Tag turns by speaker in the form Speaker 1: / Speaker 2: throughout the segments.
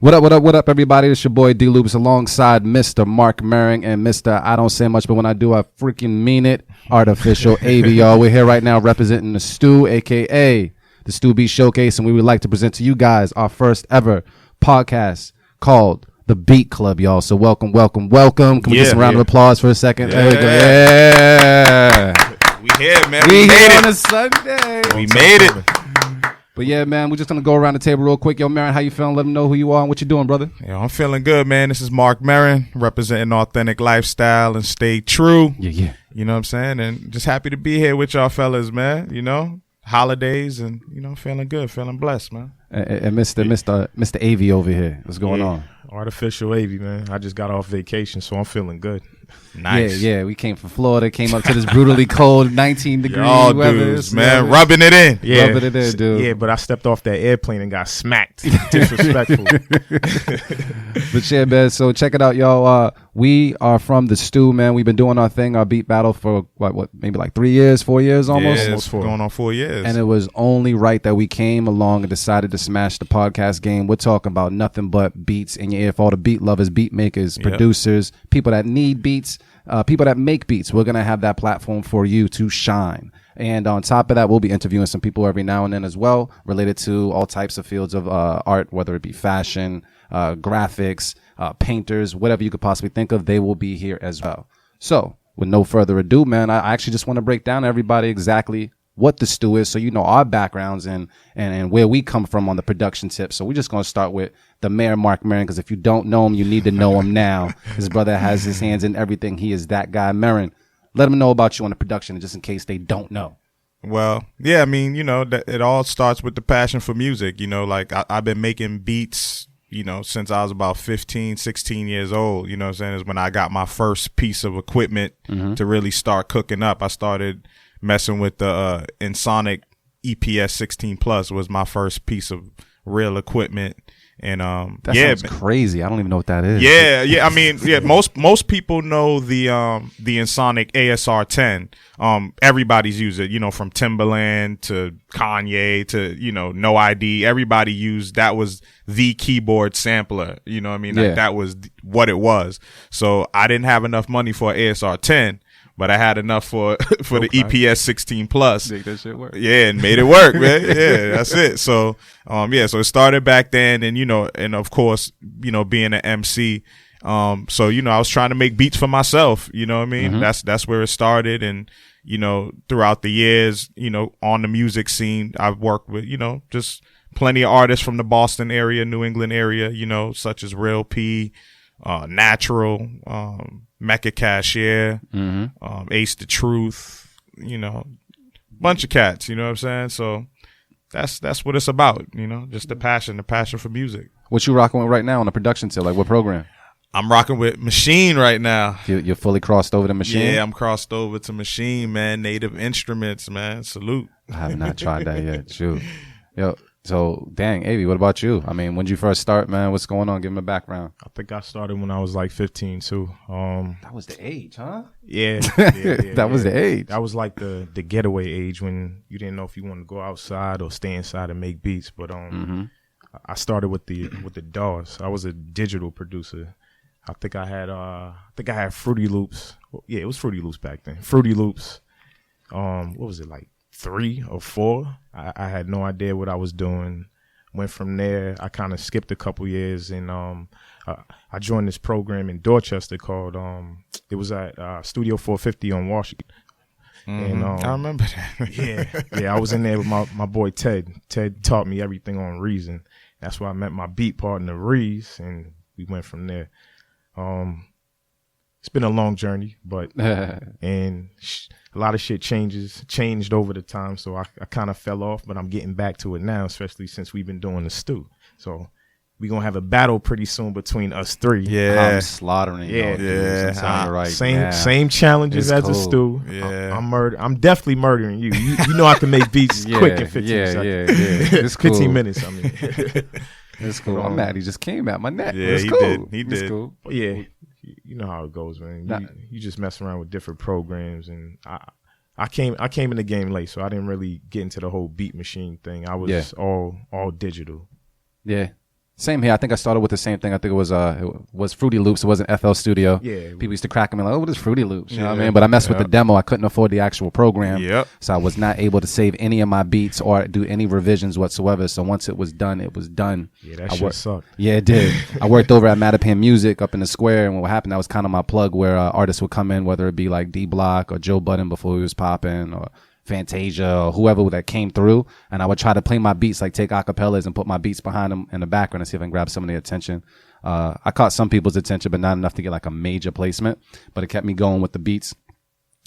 Speaker 1: What up, everybody? It's your boy D Loops alongside Mr. Mark Maring and Mr. I don't say much, but when I do, I freaking mean it. Artificial AV, y'all. We're here right now representing the Stew, aka the Stew Beat Showcase, and we would like to present to you guys our first ever podcast called The Beat Club, y'all. So welcome. Can we get some round of applause for a second?
Speaker 2: Yeah.
Speaker 1: There we go. Yeah.
Speaker 2: We here, man.
Speaker 1: We here on a Sunday.
Speaker 2: We made it.
Speaker 1: But yeah, man, we're just going to go around the table real quick. Yo, Marin, how you feeling? Let them know who you are and what you're doing, brother.
Speaker 2: Yeah, I'm feeling good, man. This is Mark Marin, representing authentic lifestyle and stay true.
Speaker 1: Yeah.
Speaker 2: You know what I'm saying? And just happy to be here with y'all fellas, man. You know, holidays and, feeling good, feeling blessed, man.
Speaker 1: And Mr. AV over here. What's going on?
Speaker 3: Artificial AV, man. I just got off vacation, so I'm feeling good.
Speaker 2: Nice.
Speaker 1: Yeah. We came from Florida, came up to this brutally cold 19-degree weather.
Speaker 2: Dudes, man, rubbing it in.
Speaker 3: Yeah,
Speaker 1: rubbing it in, dude.
Speaker 3: Yeah, but I stepped off that airplane and got smacked. Disrespectful.
Speaker 1: But yeah, man, so check it out, y'all. We are from the Stew, man. We've been doing our thing, our beat battle for what maybe like 3 years, 4 years almost?
Speaker 2: Yeah,
Speaker 3: almost
Speaker 2: going on 4 years.
Speaker 1: And it was only right that we came along and decided to smash the podcast game. We're talking about nothing but beats in your ear for all the beat lovers, beat makers, producers, people that need beats, people that make beats. We're going to have that platform for you to shine. And on top of that, we'll be interviewing some people every now and then as well, related to all types of fields of art, whether it be fashion, graphics, painters, whatever you could possibly think of. They will be here as well. So with no further ado, man, I actually just want to break down to everybody exactly what the Stew is, so you know our backgrounds and where we come from on the production tip. So we're just going to start with the mayor, Mark Marin, because if you don't know him, you need to know him now. His brother has his hands in everything. He is that guy. Marin, let them know about you on the production, just in case they don't know.
Speaker 2: Well, yeah, I mean, it all starts with the passion for music. Like I've been making beats, since I was about 15, 16 years old. You know what I'm saying? Is when I got my first piece of equipment to really start cooking up. I started messing with the Ensoniq EPS 16 Plus was my first piece of real equipment. And
Speaker 1: that sounds crazy. I don't even know what that is.
Speaker 2: Yeah. I mean, most people know the Ensoniq ASR 10. Everybody's used it, from Timbaland to Kanye to, No ID. Everybody used that. Was the keyboard sampler. You know what I mean?
Speaker 1: Yeah.
Speaker 2: That was what it was. So I didn't have enough money for an ASR 10. But I had enough for the EPS 16 Plus.
Speaker 1: Make that shit work.
Speaker 2: Yeah, and made it work, man. Yeah, that's it. So, so it started back then, and and of course, being an MC, so I was trying to make beats for myself. You know what I mean?
Speaker 1: Mm-hmm.
Speaker 2: That's where it started, and throughout the years, on the music scene, I've worked with just plenty of artists from the Boston area, New England area, such as Real P, Natural, Mecca Cashier, Ace the Truth, bunch of cats, you know what I'm saying? So that's what it's about, just the passion for music.
Speaker 1: What you rocking with right now on the production tip? Like what program?
Speaker 2: I'm rocking with Machine right now.
Speaker 1: You're fully crossed over to Machine?
Speaker 2: Yeah, I'm crossed over to Machine, man. Native Instruments, man. Salute.
Speaker 1: I have not tried that yet. Shoot. Yo. So, dang, Avi, what about you? I mean, when did you first start, man? What's going on? Give me a background.
Speaker 3: I think I started when I was like 15 too.
Speaker 1: That was the age, huh?
Speaker 3: Yeah.
Speaker 1: That was the age.
Speaker 3: That was like the getaway age when you didn't know if you wanted to go outside or stay inside and make beats. But I started with the DAWs. I was a digital producer. I think I had Fruity Loops. Yeah, it was Fruity Loops back then. Fruity Loops. What was it, like 3 or 4? I had no idea what I was doing. Went from there. I kind of skipped a couple years, and I joined this program in Dorchester called it was at Studio 450 on Washington. And
Speaker 2: I remember that.
Speaker 3: yeah, I was in there with my boy Ted. Ted taught me everything on Reason. That's where I met my beat partner Reese, and we went from there. It's been a long journey, but and a lot of shit changed over the time, so I kind of fell off, but I'm getting back to it now, especially since we've been doing the Stew. So we're going to have a battle pretty soon between us 3.
Speaker 1: Yeah. I'm slaughtering.
Speaker 2: Yeah.
Speaker 1: Right.
Speaker 3: Same challenges
Speaker 1: it's
Speaker 3: as
Speaker 1: cool.
Speaker 3: a Stew.
Speaker 2: Yeah.
Speaker 3: I'm definitely murdering you. You know I can make beats quick in 15 seconds.
Speaker 1: Yeah. It's cool.
Speaker 3: 15 minutes, I mean.
Speaker 1: It's cool. I'm mad he just came at my neck.
Speaker 2: Yeah,
Speaker 1: it's
Speaker 2: he
Speaker 1: cool.
Speaker 2: did. He
Speaker 1: It's
Speaker 2: did.
Speaker 1: cool.
Speaker 3: But yeah, you know how it goes, man. You just mess around with different programs, and I came in the game late, so I didn't really get into the whole beat machine thing. I was all digital.
Speaker 1: Yeah. Same here. I think I started with the same thing. I think it was Fruity Loops. It wasn't FL Studio.
Speaker 3: Yeah.
Speaker 1: People used to crack them and like, oh, what is Fruity Loops? You know what I mean? But I messed with the demo. I couldn't afford the actual program.
Speaker 2: Yep.
Speaker 1: So I was not able to save any of my beats or do any revisions whatsoever. So once it was done, it was done.
Speaker 3: Yeah, that shit sucked.
Speaker 1: Yeah, it did. I worked over at Mattapan Music up in the square, and what happened, that was kind of my plug where artists would come in, whether it be like D Block or Joe Budden before he was popping, or Fantasia or whoever that came through, and I would try to play my beats, like take acapellas and put my beats behind them in the background and see if I can grab some of their attention. I caught some people's attention, but not enough to get like a major placement, but it kept me going with the beats.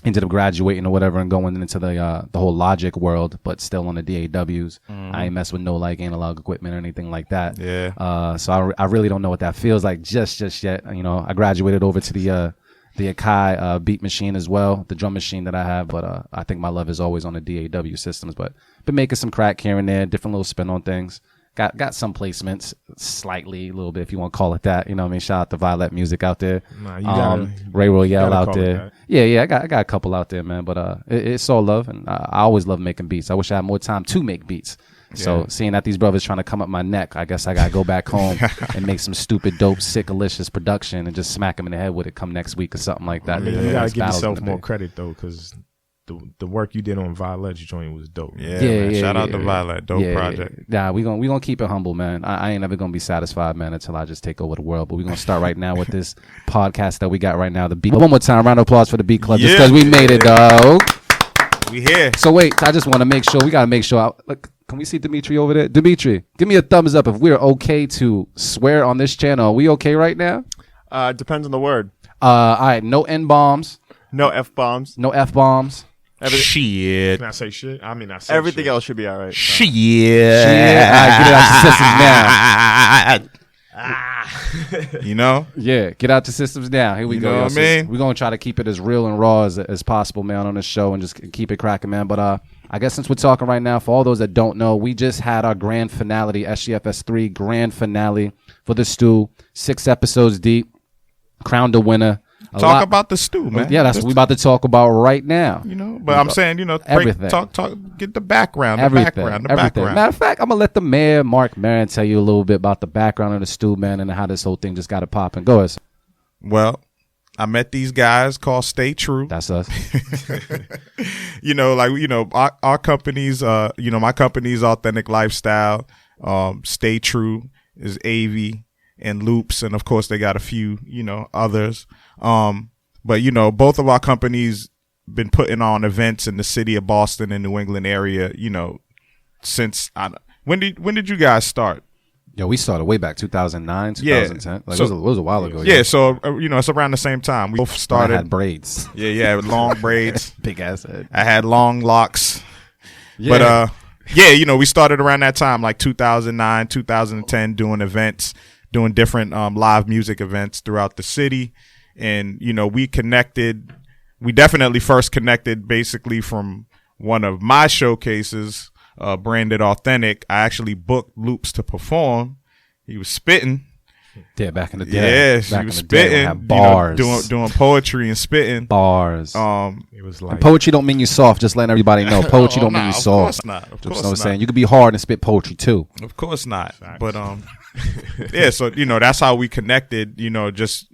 Speaker 1: Ended up graduating or whatever and going into the whole Logic world, but still on the DAWs. I ain't mess with no like analog equipment or anything like that.
Speaker 2: Yeah.
Speaker 1: So I really don't know what that feels like just yet. You know, I graduated over to the Akai beat machine as well, the drum machine that I have, but I think my love is always on the DAW systems. But been making some crack here and there, different little spin on things. Got some placements, slightly, a little bit, if you want to call it that. You know what I mean? Shout out to Violet Music out there.
Speaker 3: Nah, you gotta,
Speaker 1: Ray Royale out
Speaker 3: call it
Speaker 1: there.
Speaker 3: that.
Speaker 1: Yeah, I got a couple out there, man. But it's all love, and I always love making beats. I wish I had more time to make beats. So seeing that these brothers trying to come up my neck, I guess I gotta go back home and make some stupid, dope, sick, delicious production and just smack them in the head with it come next week or something like that.
Speaker 3: You gotta give yourself more credit though, because the work you did on Violet's joint was dope.
Speaker 2: Yeah. Shout out to Violet, dope project.
Speaker 1: Yeah, we gonna keep it humble, man. I ain't never gonna be satisfied, man, until I just take over the world. But we're gonna start right now with this podcast that we got right now. The Beat. One more time, round of applause for the Beat Club, just because we made it, dog.
Speaker 2: We here.
Speaker 1: So wait, I just want to make sure. We gotta make sure. Look, can we see Dimitri over there? Dimitri, give me a thumbs up if we're okay to swear on this channel. Are we okay right now?
Speaker 4: Depends on the word.
Speaker 1: All right, no N bombs,
Speaker 4: No F-bombs.
Speaker 1: no F bombs.
Speaker 2: Shit.
Speaker 3: Can I say shit? I mean, I said
Speaker 4: Everything
Speaker 3: shit.
Speaker 4: else should be all right.
Speaker 2: Shit.
Speaker 1: Yeah, all right, get it out the systems now.
Speaker 2: You know?
Speaker 1: Yeah, get out the systems now. Here we
Speaker 2: You
Speaker 1: go.
Speaker 2: know
Speaker 1: yo.
Speaker 2: what I
Speaker 1: So
Speaker 2: mean?
Speaker 1: we're gonna try to keep it as real and raw as possible, man, on this show, and just keep it cracking, man. But I guess since we're talking right now, for all those that don't know, we just had our grand finale, SGFS3 grand finale for the stew. 6 episodes deep, crowned a winner.
Speaker 2: Talk about the stew, man.
Speaker 1: Yeah, that's what we're about to talk about right now.
Speaker 2: You know, but I'm saying, you know,
Speaker 1: Everything.
Speaker 2: talk, get the background,
Speaker 1: Everything.
Speaker 2: the
Speaker 1: Everything.
Speaker 2: background.
Speaker 1: Matter of fact, I'm gonna let the mayor, Mark Maron, tell you a little bit about the background of the stew, man, and how this whole thing just got it popping. Go ahead.
Speaker 2: Well, I met these guys called Stay True.
Speaker 1: That's us.
Speaker 2: You know, like, you know, our company's, you know, my company's Authentic Lifestyle, Stay True is AV and Loops. And of course they got a few, you know, others. But you know, both of our companies been putting on events in the city of Boston and New England area, you know, since when did you guys start?
Speaker 1: Yo, we started way back 2009, 2010.
Speaker 2: Yeah.
Speaker 1: Like
Speaker 2: So-
Speaker 1: it was a while ago.
Speaker 2: Yeah, so you know, it's around the same time. We both
Speaker 1: I
Speaker 2: started.
Speaker 1: had braids,
Speaker 2: Yeah, with long braids.
Speaker 1: big ass head.
Speaker 2: I had long locks.
Speaker 1: Yeah.
Speaker 2: But yeah, you know, we started around that time, like 2009, 2010, doing events, doing different live music events throughout the city. And, you know, we definitely first connected basically from one of my showcases, branded Authentic. I actually booked Loops to perform. He was spitting.
Speaker 1: Yeah, back in the day.
Speaker 2: Yes,
Speaker 1: back
Speaker 2: he was
Speaker 1: in the day, we
Speaker 2: spitting.
Speaker 1: had bars,
Speaker 2: You know, doing poetry and spitting.
Speaker 1: bars.
Speaker 3: It was like
Speaker 1: Poetry don't mean you soft. Just letting everybody know. Poetry don't mean you
Speaker 2: Of
Speaker 1: soft.
Speaker 2: course not. Of
Speaker 1: Just
Speaker 2: course
Speaker 1: know what I'm
Speaker 2: not.
Speaker 1: saying. You could be hard and spit poetry too.
Speaker 2: Of course not. But yeah, so you know, that's how we connected, you know, just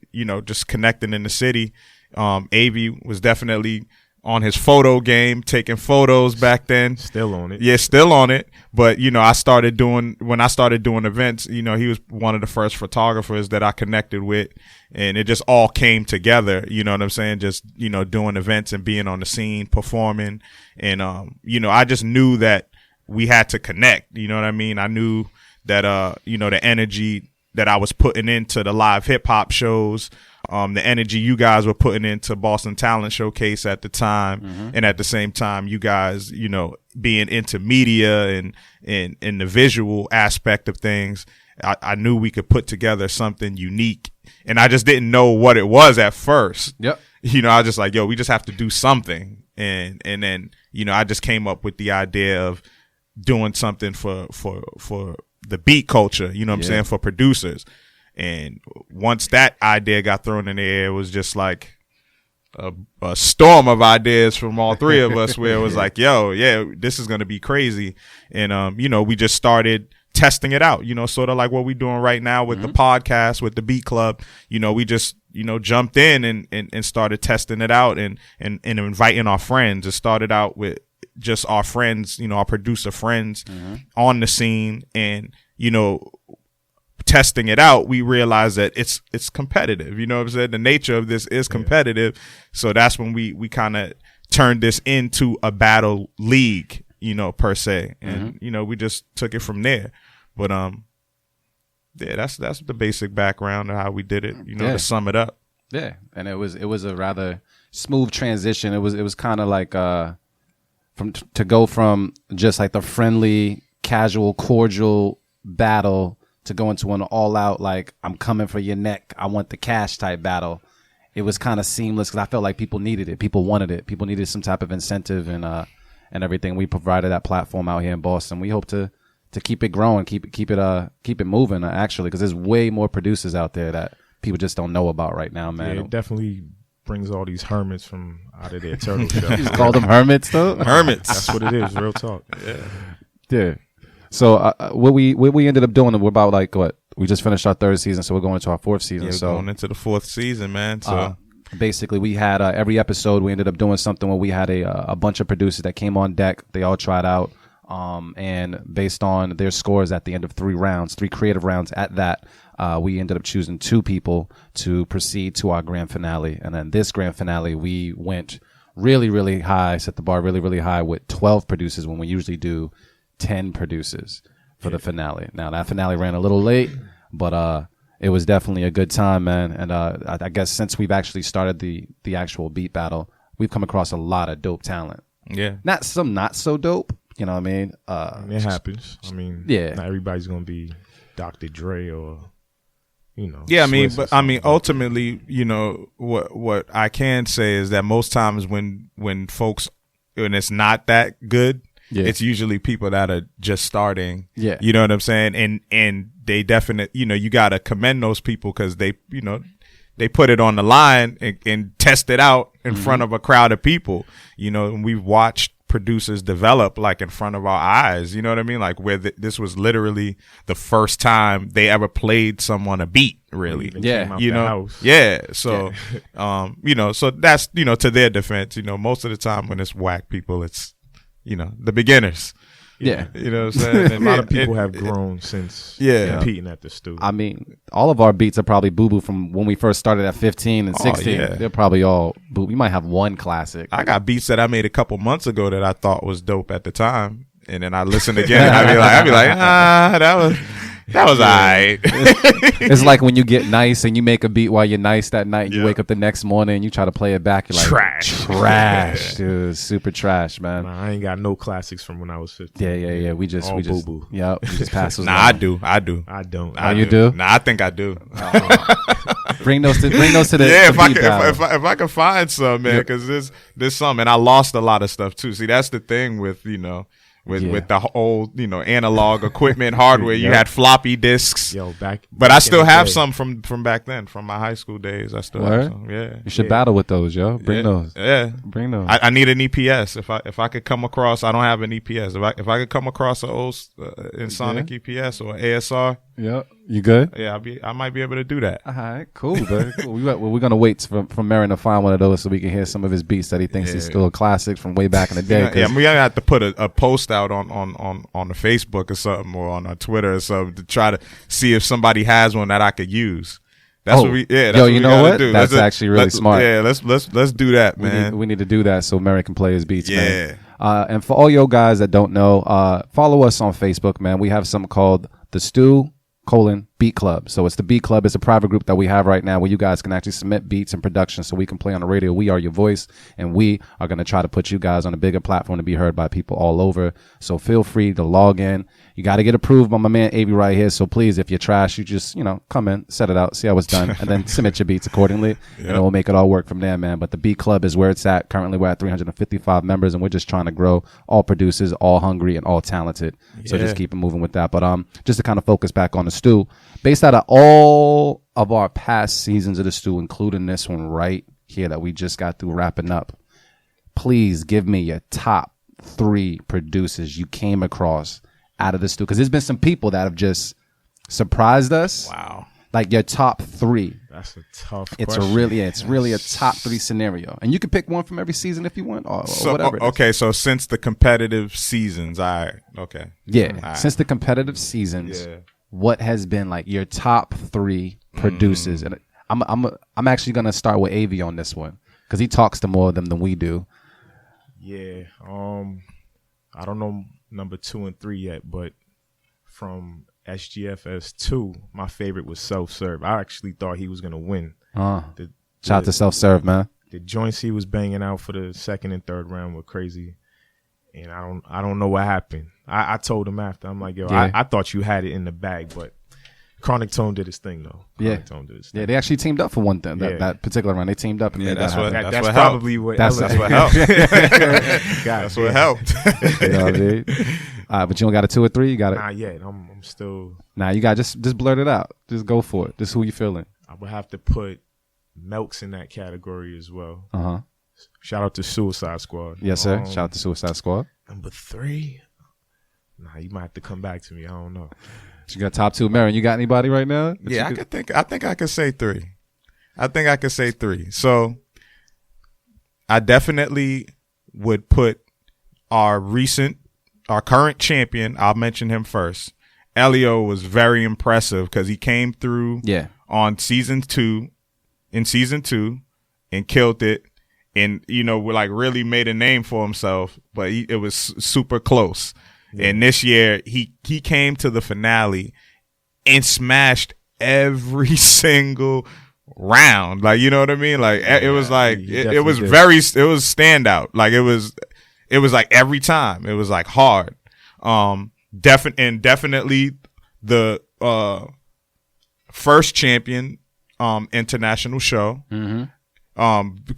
Speaker 2: connecting in the city. AV was definitely on his photo game, taking photos back then.
Speaker 3: still on it.
Speaker 2: Yeah, still on it. But, you know, when I started doing events, you know, he was one of the first photographers that I connected with, and it just all came together. You know what I'm saying? Just, you know, doing events and being on the scene, performing. And, you know, I just knew that we had to connect. You know what I mean? I knew that, you know, the energy that I was putting into the live hip hop shows, the energy you guys were putting into Boston Talent Showcase at the time, and at the same time, you guys, you know, being into media and the visual aspect of things, I knew we could put together something unique, and I just didn't know what it was at first.
Speaker 1: Yep.
Speaker 2: You know, I was just like, yo, we just have to do something, and then, you know, I just came up with the idea of doing something for the beat culture. You know what I'm saying, for producers. And once that idea got thrown in the air, it was just like a storm of ideas from all three of us, where it was like, yo, yeah, this is going to be crazy. And, you know, we just started testing it out, sort of like what we're doing right now with the podcast, with the Beat Club. We just, jumped in and started testing it out and inviting our friends. It started out with just our friends, our producer friends on the scene, and, testing it out, we realized that it's competitive. You know what I'm saying? The nature of this is competitive. So that's when we kind of turned this into a battle league, per se. And, we just took it from there. But, yeah, that's the basic background of how we did it, to sum it up.
Speaker 1: Yeah. And it was a rather smooth transition. It was kind of like, to go from just like the friendly, casual, cordial battle to go into an all-out, like, I'm coming for your neck, I want the cash type battle. It was kind of seamless because I felt like people needed it. People wanted it. People needed some type of incentive and everything. We provided that platform out here in Boston. We hope to keep it growing, keep it moving, actually, because there's way more producers out there that people just don't know about right now, man.
Speaker 3: Yeah, it definitely brings all these hermits from out of their turtle shell.
Speaker 1: You call them hermits, though?
Speaker 2: Hermits.
Speaker 3: That's what it is, real talk.
Speaker 1: Yeah. So what we ended up doing, we're about like what? We just finished our third season, so we're going into our fourth season.
Speaker 2: Yeah,
Speaker 1: so
Speaker 2: going into the fourth season, man. So
Speaker 1: basically, we had every episode we ended up doing something where we had a bunch of producers that came on deck. They all tried out, and based on their scores at the end of 3 creative rounds at that, we ended up choosing 2 people to proceed to our grand finale. And then this grand finale, we went really, really high, set the bar really, really high with 12 producers when we usually do 10 producers for the finale. Now, that finale ran a little late, but it was definitely a good time, man. And I guess since we've actually started the actual beat battle, we've come across a lot of dope talent.
Speaker 2: Yeah.
Speaker 1: Not so dope, you know what I mean?
Speaker 3: It happens. I mean,
Speaker 1: yeah.
Speaker 3: Not everybody's going to be Dr. Dre or,
Speaker 2: Yeah,
Speaker 3: Swiss
Speaker 2: ultimately, what I can say is that most times when it's not that good, it's usually people that are just starting.
Speaker 1: Yeah.
Speaker 2: You know what I'm saying? And they definitely, you got to commend those people because they put it on the line and test it out in front of a crowd of people, and we've watched producers develop like in front of our eyes. You know what I mean? Like where this was literally the first time they ever played someone a beat, really.
Speaker 1: Yeah.
Speaker 2: Yeah. So, so that's, to their defense, most of the time when it's whack people, it's, the beginners.
Speaker 1: Yeah.
Speaker 2: You know what I'm saying?
Speaker 3: A lot of people have grown since competing at the studio.
Speaker 1: I mean, all of our beats are probably boo-boo from when we first started at 15 and 16.
Speaker 2: Yeah.
Speaker 1: They're probably all boo. We might have one classic.
Speaker 2: I got beats that I made a couple months ago that I thought was dope at the time. And then I listened again and I'd be like, that was all right.
Speaker 1: It's like when you get nice and you make a beat while you're nice that night and you wake up the next morning and you try to play it back. You're like, trash, dude. Super trash, man.
Speaker 3: Nah, I ain't got no classics from when I was 15.
Speaker 1: Yeah. We just
Speaker 3: boo-boo.
Speaker 1: Yeah, we just pass those.
Speaker 2: Nah, I do.
Speaker 3: I don't.
Speaker 1: Oh, you do?
Speaker 2: Nah, I think I do.
Speaker 1: Bring those to the
Speaker 2: yeah.
Speaker 1: the
Speaker 2: If I can find some, man, because there's some, and I lost a lot of stuff too. See, that's the thing with with the old analog equipment hardware. You had floppy disks. But I still have some from back then, from my high school days. I still have some. Yeah,
Speaker 1: you should battle with those, yo. Bring those.
Speaker 2: Yeah,
Speaker 1: bring those.
Speaker 2: I need an EPS. If I could come across, I don't have an EPS. If I could come across an old Sonic EPS or ASR.
Speaker 1: Yeah, you good?
Speaker 2: Yeah, I might be able to do that.
Speaker 1: All right, cool, man. Cool. We're gonna wait for Marion to find one of those so we can hear some of his beats that he thinks is still a classic from way back in the day.
Speaker 2: Yeah, we gotta have to put a post out on the Facebook or something, or on our Twitter or something, to try to see if somebody has one that I could use. That's what we. Yeah, that's
Speaker 1: yo,
Speaker 2: what
Speaker 1: you
Speaker 2: we
Speaker 1: know what?
Speaker 2: Do.
Speaker 1: That's actually really smart.
Speaker 2: Yeah, let's do that, man.
Speaker 1: We need to do that so Marion can play his beats, man.
Speaker 2: Yeah.
Speaker 1: And for all yo guys that don't know, follow us on Facebook, man. We have something called the Stew Beat Club. So it's the Beat Club. It's a private group that we have right now where you guys can actually submit beats and production so we can play on the radio. We are your voice, and we are going to try to put you guys on a bigger platform to be heard by people all over. So feel free to log in. You got to get approved by my man Avi right here. So please, if you're trash, you just, come in, set it out, see how it's done, and then submit your beats accordingly. And we'll make it all work from there, man. But the Beat Club is where it's at. Currently, we're at 355 members, and we're just trying to grow. All producers, all hungry, and all talented. So just keep it moving with that. But just to kind of focus back on the Stew, based out of all of our past seasons of the Stew, including this one right here that we just got through wrapping up, please give me your top 3 producers you came across out of the stew? Because there's been some people that have just surprised us.
Speaker 2: Wow.
Speaker 1: Like your top 3.
Speaker 3: That's a tough
Speaker 1: It's
Speaker 3: question.
Speaker 1: really a top 3 scenario, and you can pick one from every season if you want, or
Speaker 2: So
Speaker 1: whatever.
Speaker 2: okay, so since the competitive seasons,
Speaker 1: Yeah, since the competitive seasons, what has been like your top 3 producers? And I'm actually gonna start with Avi on this one because he talks to more of them than we do.
Speaker 3: Yeah. I don't know number 2 and 3 yet, but from SGFS 2, my favorite was Self Serve. I actually thought he was gonna win.
Speaker 1: Shout out to Self Serve, man.
Speaker 3: The joints he was banging out for the second and third round were crazy, and I don't know what happened. I told him after, I'm like, yo, I thought you had it in the bag, but Chronic Tone did his thing though. Tone did his thing.
Speaker 1: Yeah, they actually teamed up for one thing. That particular round, they teamed up. And made
Speaker 2: that's what.
Speaker 1: happen.
Speaker 3: That's probably what.
Speaker 1: That's
Speaker 2: what helped.
Speaker 3: That's
Speaker 2: what helped.
Speaker 1: You know what I mean? But you don't got a 2 or 3. You got it.
Speaker 3: Not yet. I'm still.
Speaker 1: Nah, you got just blurt it out. Just go for it. Just who you feeling.
Speaker 3: I would have to put Melks in that category as well. Shout out to Suicide Squad.
Speaker 1: Yes, sir. Shout out to Suicide Squad.
Speaker 3: Number 3. Nah, you might have to come back to me. I don't know.
Speaker 1: You got top 2. Marion, you got anybody right now?
Speaker 2: Yeah, I think I could say 3. I think I could say 3. So I definitely would put our current champion. I'll mention him first. Elio was very impressive because he came through on season 2 and killed it. And, like really made a name for himself, but it was super close. Yeah. And this year he came to the finale and smashed every single round. Like, you know what I mean? Like it was like, it was standout. Like it was like every time it was like hard. Definitely the, first champion, international show.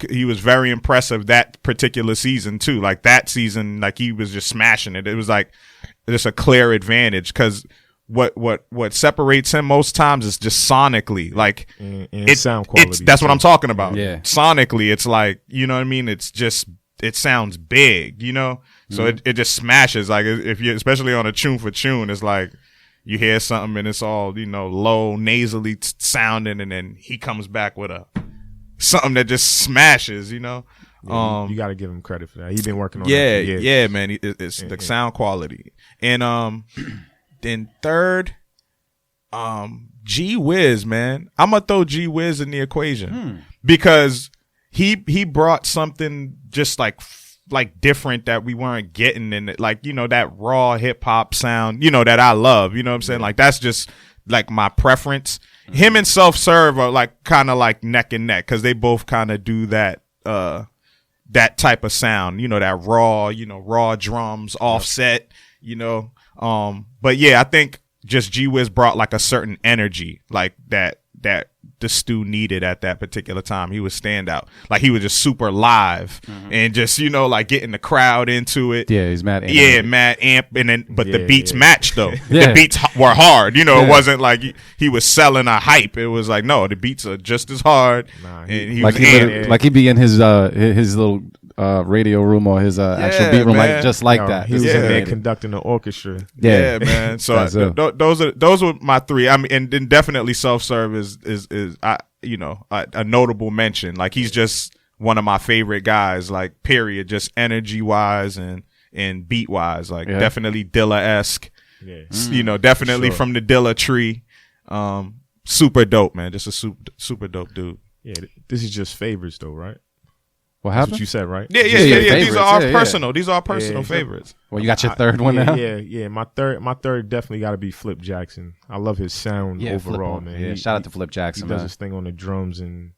Speaker 2: He was very impressive that particular season too. Like that season, like he was just smashing it. It was like just a clear advantage because what separates him most times is just sonically, like
Speaker 3: sound quality.
Speaker 2: That's what I'm talking about.
Speaker 1: Yeah.
Speaker 2: Sonically, it's like, you know what I mean? It's just, it sounds big, So it just smashes. Like if you, especially on a tune for tune, it's like you hear something and it's all, low, nasally sounding, and then he comes back with something that just smashes,
Speaker 3: you got to give him credit for that. He's been working on that for years.
Speaker 2: Yeah, man. It's the sound quality. And then third, G Wiz, man. I'm gonna throw G Wiz in the equation because he brought something just like different that we weren't getting in it. Like, that raw hip hop sound, that I love. You know what I'm saying? Like that's just like my preference. Him and Self Serve are like kind of like neck and neck because they both kind of do that type of sound, that raw drums, offset, but yeah, I think just G Wiz brought like a certain energy like that the stew needed at that particular time. He was standout. Like he was just super live and just, like getting the crowd into it.
Speaker 1: Yeah, he's mad.
Speaker 2: Mad amp. And then, but the beats matched though. The beats were hard. It wasn't like he was selling a hype. It was like, no, the beats are just as hard. And he
Speaker 1: he'd be in his little radio room or his actual beat room, like just like that.
Speaker 3: He was in there conducting the orchestra.
Speaker 2: Yeah, man. So those were my 3. I mean, and then definitely Self Serve is a notable mention. Like he's just one of my favorite guys. Like period, just energy wise and beat wise. Like definitely Dilla-esque. Yeah. Definitely from the Dilla tree. Super dope, man. Just a super dope dude.
Speaker 3: Yeah, this is just favorites though, right?
Speaker 1: What happened?
Speaker 3: That's what you said, right?
Speaker 2: Yeah. These are our personal. These are our personal favorites.
Speaker 1: Well, you got your third one now.
Speaker 3: Yeah. My third definitely got to be Flip Jackson. I love his sound overall, man.
Speaker 1: Yeah, shout out to Flip Jackson.
Speaker 3: He does his thing on the drums, and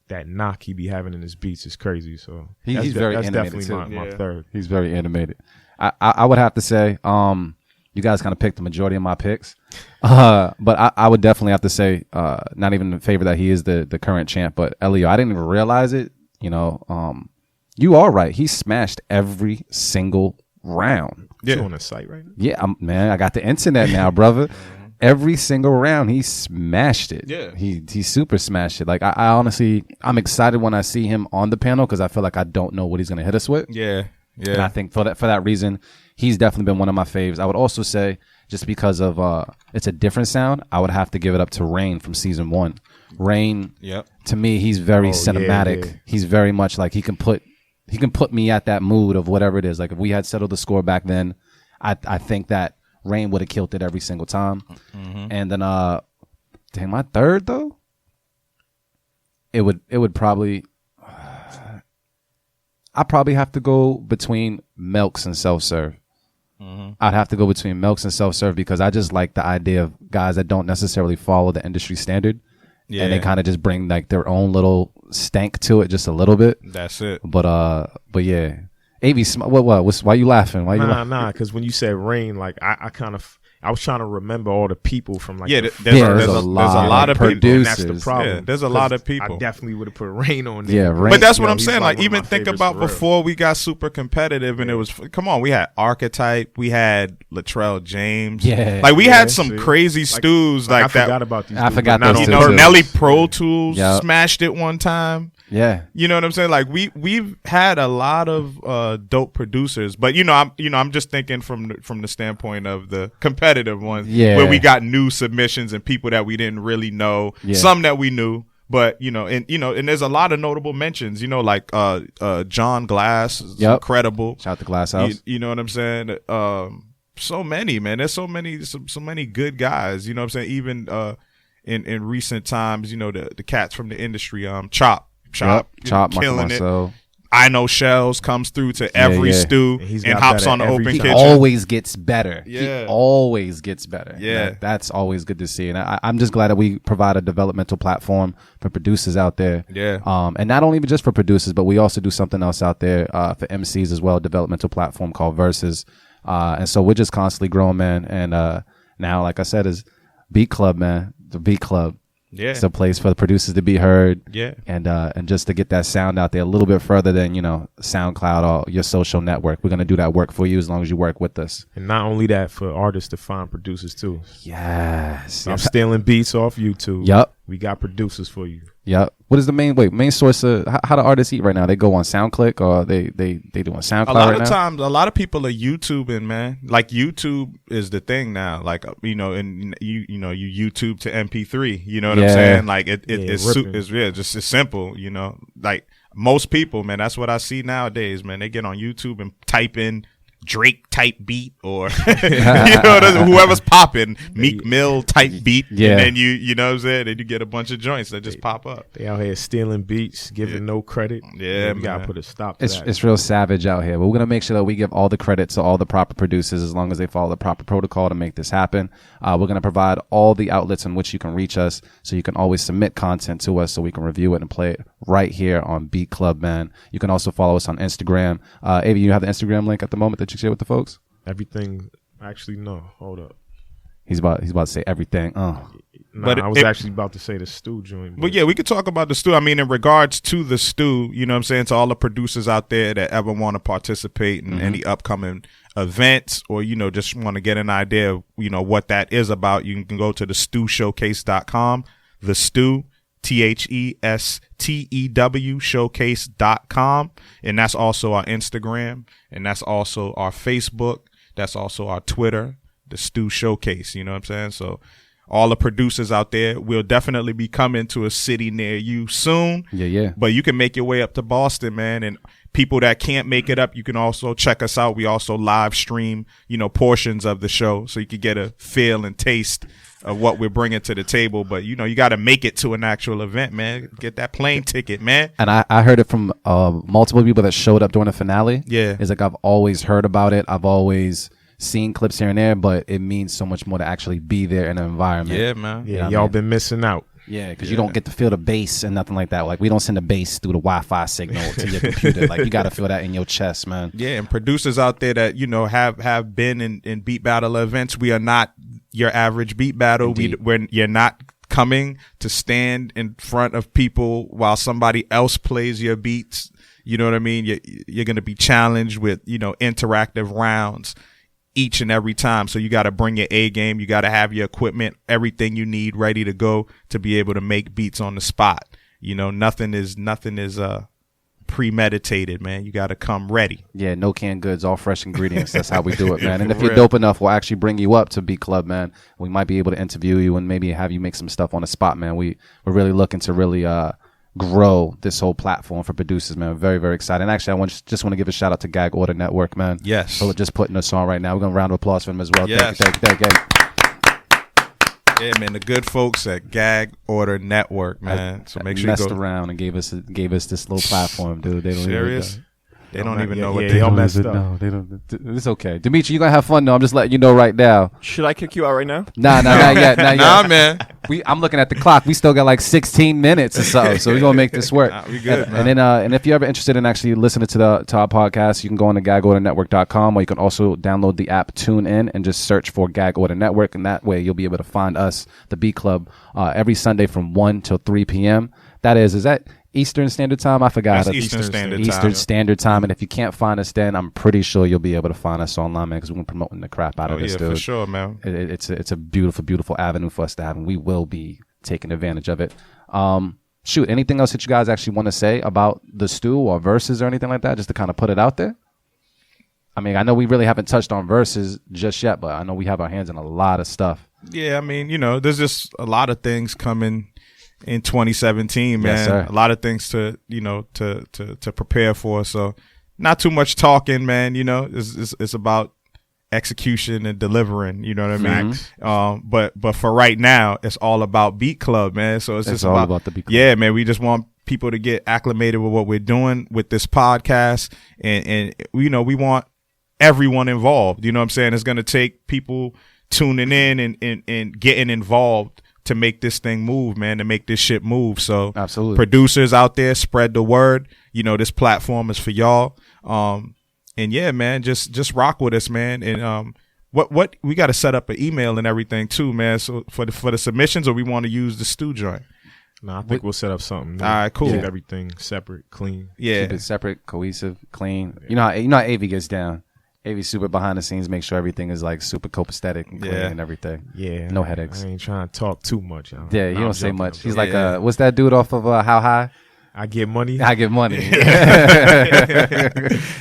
Speaker 3: that knock he be having in his beats is crazy. So
Speaker 1: he's very animated
Speaker 3: definitely
Speaker 1: too.
Speaker 3: my third.
Speaker 1: He's very animated. I would have to say, you guys kind of picked the majority of my picks, but I would definitely have to say, not even in favor that he is the current champ, but Elio. I didn't even realize it. You are right. He smashed every single round.
Speaker 3: Yeah, on the site right now.
Speaker 1: Yeah, man, I got the internet now, brother. Every single round, he smashed it.
Speaker 2: Yeah,
Speaker 1: he super smashed it. Like I honestly, I'm excited when I see him on the panel because I feel like I don't know what he's gonna hit us with.
Speaker 2: Yeah.
Speaker 1: And I think for that reason, he's definitely been one of my faves. I would also say, just because of it's a different sound, I would have to give it up to Rain from season 1. Rain, to me, he's very cinematic.
Speaker 3: Yeah.
Speaker 1: He's very much like he can put me at that mood of whatever it is. Like if we had settled the score back then, I think that Rain would have killed it every single time. Mm-hmm. And then dang, my third though, it would probably I probably have to go between Melks and Self Serve. Mm-hmm. I'd have to go between Melks and Self Serve because I just like the idea of guys that don't necessarily follow the industry standard. Yeah. And they kind of just bring like their own little stank to it just a little bit.
Speaker 2: That's it.
Speaker 1: But yeah. AV, why you laughing? Why you
Speaker 3: Nah, because when you said Rain, like I was trying to remember all the people from like
Speaker 2: there's a lot of
Speaker 1: producers.
Speaker 2: people.
Speaker 3: And that's the problem.
Speaker 2: Yeah, there's a lot of people.
Speaker 3: I definitely would have put Rain on there.
Speaker 1: Yeah, Rain.
Speaker 2: But that's what I'm saying. Like even
Speaker 3: my
Speaker 2: think
Speaker 3: favorites
Speaker 2: about
Speaker 3: for real.
Speaker 2: before we got super competitive, and it was come on. We had Archetype, we had Latrell James.
Speaker 1: Yeah,
Speaker 2: like we had some crazy stews like
Speaker 3: I
Speaker 2: that.
Speaker 3: forgot about these.
Speaker 1: I forgot
Speaker 3: not
Speaker 1: those
Speaker 3: on
Speaker 1: two,
Speaker 3: purpose.
Speaker 1: too.
Speaker 2: Nelly Pro Tools smashed it one time.
Speaker 1: Yeah,
Speaker 2: you know what I'm saying. Like we've had a lot of dope producers, but I'm just thinking from the standpoint of the competitive ones, where we got new submissions and people that we didn't really know, some that we knew, but and there's a lot of notable mentions, like John Glass is incredible.
Speaker 1: Shout out to Glass House.
Speaker 2: You know what I'm saying? So many, man. There's so many good guys. You know what I'm saying? Even in recent times, the cats from the industry, Chop, killing it. I Know Shells comes through to every stew and hops on the open kitchen.
Speaker 1: He always gets better.
Speaker 2: Yeah.
Speaker 1: He always gets better.
Speaker 2: Yeah.
Speaker 1: That's always good to see. And I'm just glad that we provide a developmental platform for producers out there.
Speaker 2: Yeah.
Speaker 1: And not only just for producers, but we also do something else out there for MCs as well, a developmental platform called Versus. And so we're just constantly growing, man. And now, like I said, is Beat Club, man. The Beat Club.
Speaker 2: Yeah.
Speaker 1: It's a place for the producers to be heard.
Speaker 2: Yeah.
Speaker 1: And just to get that sound out there a little bit further than, SoundCloud or your social network. We're going to do that work for you as long as you work with us.
Speaker 3: And not only that, for artists to find producers too.
Speaker 1: Yes.
Speaker 3: I'm stealing beats off YouTube.
Speaker 1: Yep.
Speaker 3: We got producers for you.
Speaker 1: Yep. What is the main source of how do artists eat right now? They go on SoundClick or they doing SoundCloud right now?
Speaker 2: A lot of times, a lot of people are YouTubing, man. Like YouTube is the thing now. Like and you YouTube to MP3. You know what I'm saying? Like it's simple. Like most people, man. That's what I see nowadays, man. They get on YouTube and type in Drake type beat or whoever's popping Meek Mill type beat, and then you know what I'm saying, and you get a bunch of joints that just pop up.
Speaker 3: They out here stealing beats, giving no credit.
Speaker 2: Yeah,
Speaker 3: we gotta put a stop to that.
Speaker 1: It's real savage out here, but we're gonna make sure that we give all the credit to all the proper producers as long as they follow the proper protocol to make this happen. We're gonna provide all the outlets in which you can reach us, so you can always submit content to us so we can review it and play it right here on Beat Club, man. You can also follow us on Instagram. Avi, you have the Instagram link at the moment that you share with the folks?
Speaker 3: Everything. Actually, no. Hold up.
Speaker 1: He's about to say everything.
Speaker 3: Nah, but I was actually about to say the stew joint.
Speaker 2: But yeah, we could talk about the stew. I mean, in regards to the stew, you know what I'm saying, to all the producers out there that ever want to participate in any upcoming events or, just want to get an idea of, what that is about, you can go to thestewshowcase.com. The Stew, THESTEW showcase.com. And that's also our Instagram. And that's also our Facebook. That's also our Twitter, the Stew Showcase. You know what I'm saying? So all the producers out there will definitely be coming to a city near you soon.
Speaker 1: Yeah.
Speaker 2: But you can make your way up to Boston, man. And people that can't make it up, you can also check us out. We also live stream, portions of the show. So you can get a feel and taste of what we're bringing to the table. But, you got to make it to an actual event, man. Get that plane ticket, man.
Speaker 1: And I heard it from multiple people that showed up during the finale.
Speaker 2: Yeah.
Speaker 1: It's like I've always heard about it. I've always seen clips here and there, but it means so much more to actually be there in an environment.
Speaker 2: Yeah, man.
Speaker 3: Yeah, y'all been missing out.
Speaker 1: Yeah, because you don't get to feel the bass and nothing like that. Like, we don't send the bass through the Wi-Fi signal to your computer. Like, you got to feel that in your chest, man.
Speaker 2: Yeah, and producers out there that, have been in beat battle events, we are not your average beat battle. You're not coming to stand in front of people while somebody else plays your beats. You know what I mean? You're going to be challenged with, interactive rounds each and every time. So you got to bring your A game. You got to have your equipment, everything you need ready to go to be able to make beats on the spot. Nothing is premeditated, man. You got to come ready.
Speaker 1: Yeah, no canned goods, all fresh ingredients. That's how we do it, man. And
Speaker 2: For
Speaker 1: if you're
Speaker 2: real.
Speaker 1: dope enough, we'll actually bring you up to Beat Club, man. We might be able to interview you and maybe have you make some stuff on the spot, man. We're really looking to really grow this whole platform for producers, man. Very, very excited. And actually, just want to give a shout out to Gag Order Network, man.
Speaker 2: Yes.
Speaker 1: For just putting us on right now. We're going to round of applause for them as well.
Speaker 2: Yes.
Speaker 1: Thank you.
Speaker 2: Yeah, man, the good folks at Gag Order Network, man. So make sure you
Speaker 1: messed
Speaker 2: go.
Speaker 1: around and gave us this little platform, dude. They don't
Speaker 2: Serious?
Speaker 1: Even,
Speaker 2: They don't even know
Speaker 3: yeah,
Speaker 2: what
Speaker 3: yeah,
Speaker 2: they
Speaker 3: y'all
Speaker 2: do.
Speaker 3: messed up.
Speaker 1: no, they don't. It's okay, Dimitri. You're gonna have fun though. I'm just letting you know right now.
Speaker 4: Should I kick you out right now?
Speaker 1: Nah, not yet. Not yet.
Speaker 2: Nah, man.
Speaker 1: I'm looking at the clock. We still got like 16 minutes or so, so we're gonna make this work.
Speaker 2: Nah, we good, man.
Speaker 1: And then, and if you're ever interested in actually listening to our podcast, you can go on to gagordernetwork.com, or you can also download the app TuneIn and just search for Gag Order Network, and that way you'll be able to find us, the Beat Club, every Sunday from 1 till 3 p.m. Is that Eastern Standard Time? I forgot.
Speaker 2: That's Eastern Standard Time.
Speaker 1: Eastern Standard Time. And if you can't find us then, I'm pretty sure you'll be able to find us online, man, because we're promoting the crap out of this,
Speaker 2: Yeah,
Speaker 1: dude.
Speaker 2: for sure, man.
Speaker 1: It's a beautiful, beautiful avenue for us to have, and we will be taking advantage of it. Shoot, anything else that you guys actually want to say about the stew or verses or anything like that, just to kind of put it out there? I mean, I know we really haven't touched on verses just yet, but I know we have our hands in a lot of stuff.
Speaker 2: Yeah, I mean, there's just a lot of things coming in 2017, man.
Speaker 1: Yes, sir.
Speaker 2: A lot of things to to prepare for. So not too much talking, man. It's about execution and delivering. You know what I mean? But for right now, it's all about Beat Club, man. So it's just
Speaker 1: all about the Beat Club.
Speaker 2: Yeah, man. We just want people to get acclimated with what we're doing with this podcast, and we want everyone involved. You know what I'm saying? It's going to take people tuning in and getting involved to make this thing move, man, to make this shit move. So
Speaker 1: Absolutely.
Speaker 2: Producers out there, spread the word. This platform is for y'all. And yeah, man, just rock with us, man. And what we got to set up an email and everything too, man. So for the submissions, or we want to use the stew joint.
Speaker 3: No, I think we'll set up something.
Speaker 2: All right, cool.
Speaker 3: Keep everything separate, clean.
Speaker 2: Yeah.
Speaker 1: Keep it separate, cohesive, clean. You know how AV gets down. AV super behind the scenes, make sure everything is like super copacetic and clean and everything.
Speaker 3: Yeah.
Speaker 1: No headaches.
Speaker 3: I ain't trying to talk too much.
Speaker 1: Yeah, you
Speaker 3: No,
Speaker 1: don't
Speaker 3: I'm
Speaker 1: say
Speaker 3: joking,
Speaker 1: much.
Speaker 3: I'm
Speaker 1: He's
Speaker 3: joking.
Speaker 1: like, what's that dude off of How High?
Speaker 3: I get money.
Speaker 1: I get money.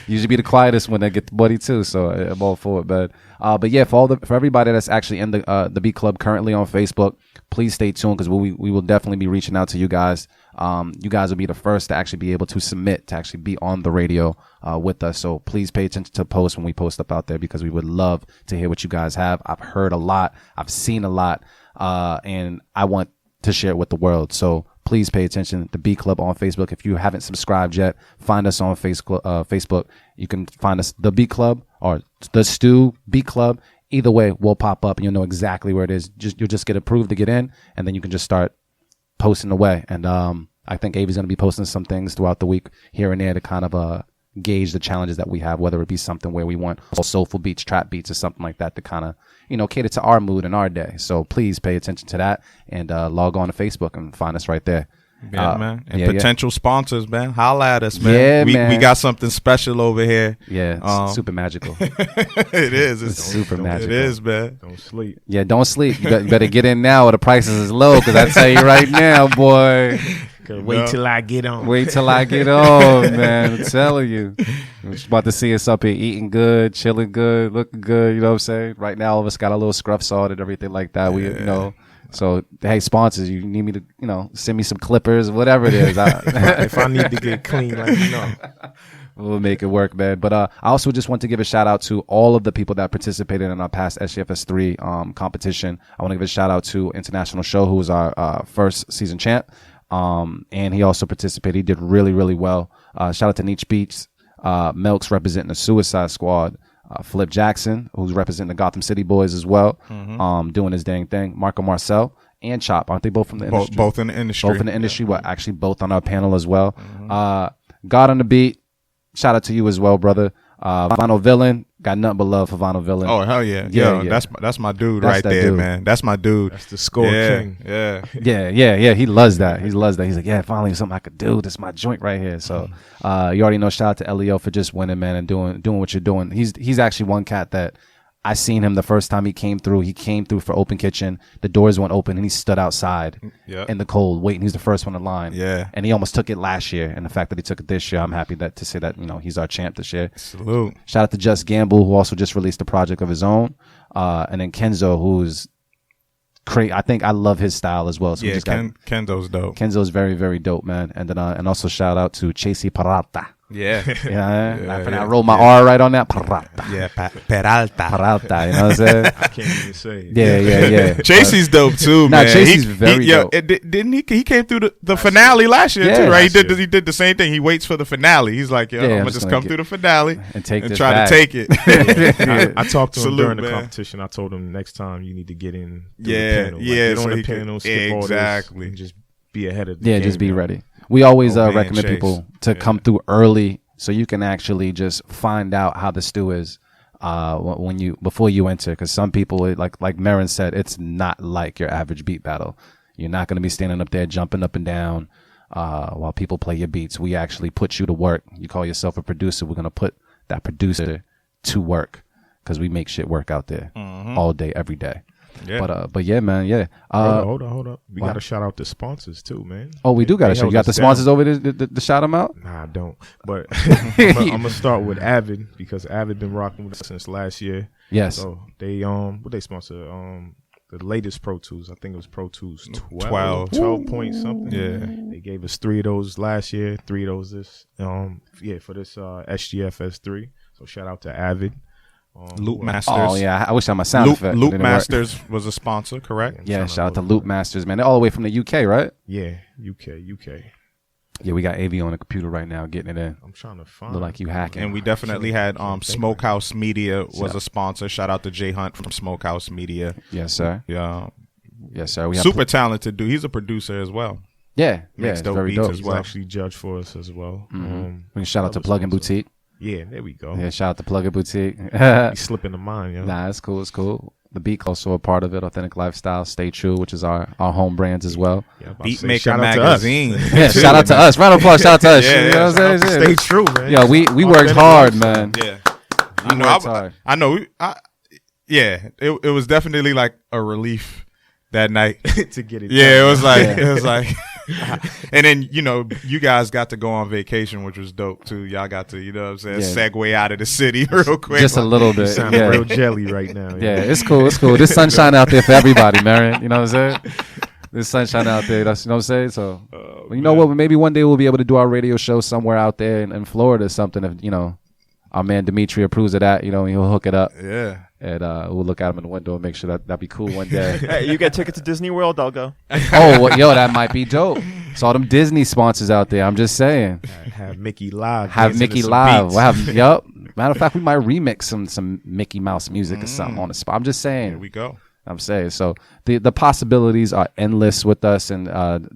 Speaker 1: Usually be the quietest when I get the money too, so I'm all for it, man. But yeah, for everybody that's actually in the Beat Club currently on Facebook, please stay tuned, because we will definitely be reaching out to you guys. You guys will be the first to actually be able to submit to actually be on the radio with us. So please pay attention to posts when we post up out there, because we would love to hear what you guys have. I've heard a lot, I've seen a lot, and I want to share it with the world. So please pay attention. The Beat Club on Facebook. If you haven't subscribed yet, find us on Facebook. You can find us, the Beat Club, or the Stew Beat Club. Either way, we'll pop up and you'll know exactly where it is. You'll just get approved to get in, and then you can just start posting away. And I think Avi's going to be posting some things throughout the week here and there to kind of gauge the challenges that we have, whether it be something where we want soulful beats, trap beats, or something like that to kind of, cater to our mood and our day. So please pay attention to that, and log on to Facebook and find us right there.
Speaker 2: Yeah, man. And potential sponsors, man. Holla at us, man.
Speaker 1: Yeah, man.
Speaker 2: We got something special over here.
Speaker 1: Yeah, it's super magical.
Speaker 2: It is. It's
Speaker 1: super magical.
Speaker 2: It is, man.
Speaker 3: Don't sleep.
Speaker 1: Yeah, don't sleep. You better get in now, or the prices is low, because I tell you right now, boy.
Speaker 3: Wait till I get on.
Speaker 1: Wait till I get on, man. I'm telling you. I'm just about to see us up here eating good, chilling good, looking good. You know what I'm saying? Right now, all of us got a little scruff salt and everything like that. We, So, hey, sponsors, you need me to, send me some clippers, whatever it is.
Speaker 3: If I need to get clean,
Speaker 1: We'll make it work, man. But I also just want to give a shout out to all of the people that participated in our past SGFS3 competition. I want to give a shout out to International Show, who was our first season champ. And he also participated. He did really, really well. Shout out to Niche Beats, Melks representing the Suicide Squad, Flip Jackson, who's representing the Gotham City Boys as well, doing his dang thing. Marco Marcel and Chop, aren't they both from the industry?
Speaker 2: Both in the industry.
Speaker 1: Both in the industry, but actually both on our panel as well. God on the Beat, shout out to you as well, brother. Vinyl Villain, got nothing but love for Vinyl Villain.
Speaker 2: Oh, hell yeah.
Speaker 1: Yeah,
Speaker 2: Yo,
Speaker 1: yeah.
Speaker 2: that's my dude
Speaker 1: That's
Speaker 2: right
Speaker 1: that
Speaker 2: there,
Speaker 1: dude.
Speaker 2: man. That's my dude.
Speaker 3: That's the score king.
Speaker 2: Yeah.
Speaker 1: Yeah. He loves that. He loves that. He's like, yeah, finally something I could do. This is my joint right here. So, you already know. Shout out to Leo for just winning, man, and doing what you're doing. He's actually one cat that I seen him the first time he came through. He came through for Open Kitchen. The doors went open, and he stood outside in the cold, waiting. He's the first one in line.
Speaker 2: Yeah.
Speaker 1: And he almost took it last year. And the fact that he took it this year, I'm happy to say that, he's our champ this year.
Speaker 2: Salute.
Speaker 1: Shout out to Just Gamble, who also just released a project of his own. And then Kenzo, who's great. I think I love his style as well. So
Speaker 2: Kenzo's dope.
Speaker 1: Kenzo's very, very dope, man. And then and also shout out to Chasey Peralta.
Speaker 2: Yeah.
Speaker 1: I roll my R right on that. Peralta.
Speaker 2: Yeah, Peralta.
Speaker 1: Peralta, you know what I'm saying?
Speaker 3: I can't even say it.
Speaker 1: Yeah.
Speaker 2: Chasey's dope too, man.
Speaker 1: Chasey's very dope.
Speaker 2: Didn't he? He came through the finale last year too, right?
Speaker 3: He
Speaker 2: did the same thing. He waits for the finale. He's like, I'm gonna just come through the finale
Speaker 1: and
Speaker 2: try
Speaker 1: back.
Speaker 2: to take it.
Speaker 3: I talked to him
Speaker 2: Salute,
Speaker 3: during the
Speaker 2: man.
Speaker 3: competition. I told him next time you need to get in.
Speaker 2: Yeah,
Speaker 3: the panel.
Speaker 2: yeah.
Speaker 3: Get on the panel, skip all this, and just be ahead of the game.
Speaker 1: Just be ready. We always
Speaker 2: man,
Speaker 1: recommend
Speaker 2: Chase.
Speaker 1: people to come through early so you can actually just find out how the stew is before you enter. Because some people, like Marin said, it's not like your average beat battle. You're not going to be standing up there jumping up and down while people play your beats. We actually put you to work. You call yourself a producer. We're going to put that producer to work because we make shit work out there all day, every day. Yeah. But yeah, man, yeah.
Speaker 3: Hold up. We got to shout out the sponsors too, man.
Speaker 1: Oh, we do got to shout. You got the sponsors over there to shout them out?
Speaker 3: Nah, I don't. But I'm gonna start with Avid because Avid been rocking with us since last year.
Speaker 1: Yes.
Speaker 3: So they what they sponsor the latest Pro Tools. I think it was Pro Tools 12 point something.
Speaker 2: Yeah.
Speaker 3: They gave us 3 of those last year, 3 of those this for this SGF S3. So shout out to Avid.
Speaker 2: Loop Masters.
Speaker 1: Oh yeah, I wish I had my sound effect.
Speaker 2: Loop Masters was a sponsor, correct?
Speaker 1: Yeah, shout out to Loop Masters, man. They're all the way from the UK, right?
Speaker 3: Yeah, UK.
Speaker 1: Yeah, we got AV on the computer right now, getting it in.
Speaker 3: I'm trying to find.
Speaker 1: Look like you hacking.
Speaker 2: And we definitely had Smokehouse Media was a sponsor. Shout out to Jay Hunt from Smokehouse Media.
Speaker 1: Yes, sir.
Speaker 2: Yeah.
Speaker 1: Yes, sir. We
Speaker 2: super talented dude. He's a producer as well.
Speaker 1: Yeah,
Speaker 2: Makes dope
Speaker 1: very
Speaker 2: beats
Speaker 1: dope.
Speaker 2: as
Speaker 3: He's
Speaker 2: well.
Speaker 3: actually judged for us as well.
Speaker 1: We can shout out to Plug and Boutique.
Speaker 3: Yeah, there we go.
Speaker 1: Yeah, shout out to Plug and Boutique.
Speaker 3: He's slipping the mind, yo.
Speaker 1: Nah, it's cool. It's cool. The Beat also a part of it. Authentic Lifestyle, Stay True, which is our home brands as well.
Speaker 3: Yeah,
Speaker 2: Beatmaker Magazine.
Speaker 1: Yeah, shout out to us. Round of applause. Shout out to us.
Speaker 2: Yeah,
Speaker 1: you know what I'm saying?
Speaker 3: Stay true, man.
Speaker 1: Yeah, we worked hard, man.
Speaker 2: Yeah.
Speaker 1: I know.
Speaker 2: It was definitely like a relief that night
Speaker 3: to get it.
Speaker 2: Yeah,
Speaker 3: done.
Speaker 2: it was like and then, you guys got to go on vacation, which was dope too. Y'all got to, segue out of the city real quick.
Speaker 1: Just a little bit.
Speaker 3: Sounding real jelly right now.
Speaker 1: Yeah, it's cool. It's cool. There's sunshine out there for everybody, Marion. You know what I'm saying? There's sunshine out there. That's, you know what I'm saying? So, you know what? Maybe one day we'll be able to do our radio show somewhere out there in Florida or something. If, our man Dimitri approves of that, he'll hook it up.
Speaker 2: Yeah.
Speaker 1: And we'll look at him in the window and make sure that'd be cool one day.
Speaker 4: Hey, you get tickets to Disney World, I'll go.
Speaker 1: That might be dope. So all them Disney sponsors out there, I'm just saying.
Speaker 3: Have Mickey live.
Speaker 1: Have Mickey live. We'll matter of fact, we might remix some Mickey Mouse music or something on the spot. I'm just saying.
Speaker 2: Here we go.
Speaker 1: I'm saying. So the possibilities are endless with us, and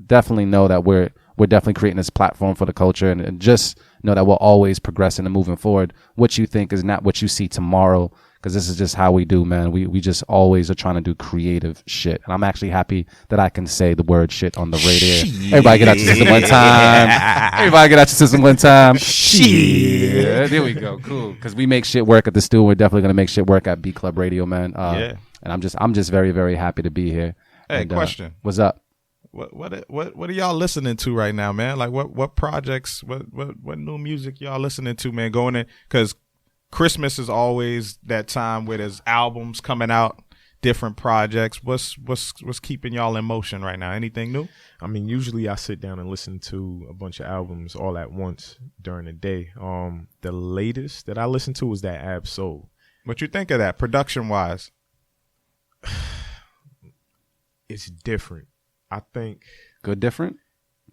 Speaker 1: definitely know that we're definitely creating this platform for the culture, and just know that we're always progressing and moving forward. What you think is not what you see tomorrow, because this is just how we do, man. We just always are trying to do creative shit. And I'm actually happy that I can say the word shit on the radio. Everybody get out your system one time. Everybody get out your system one time. Shit. There we go. Cool. Because we make shit work at the studio. We're definitely going to make shit work at Beat Club Radio, man.
Speaker 2: Yeah.
Speaker 1: And I'm just very, very happy to be here.
Speaker 2: Hey,
Speaker 1: and,
Speaker 2: question.
Speaker 1: What's up?
Speaker 2: What are y'all listening to right now, man? Like what projects, what new music y'all listening to, man? Going in, because Christmas is always that time where there's albums coming out, different projects. What's keeping y'all in motion right now? Anything new?
Speaker 3: I mean, usually I sit down and listen to a bunch of albums all at once during the day. The latest that I listened to was that Ab Soul.
Speaker 2: What you think of that, production wise?
Speaker 3: It's different. I think
Speaker 1: Good different?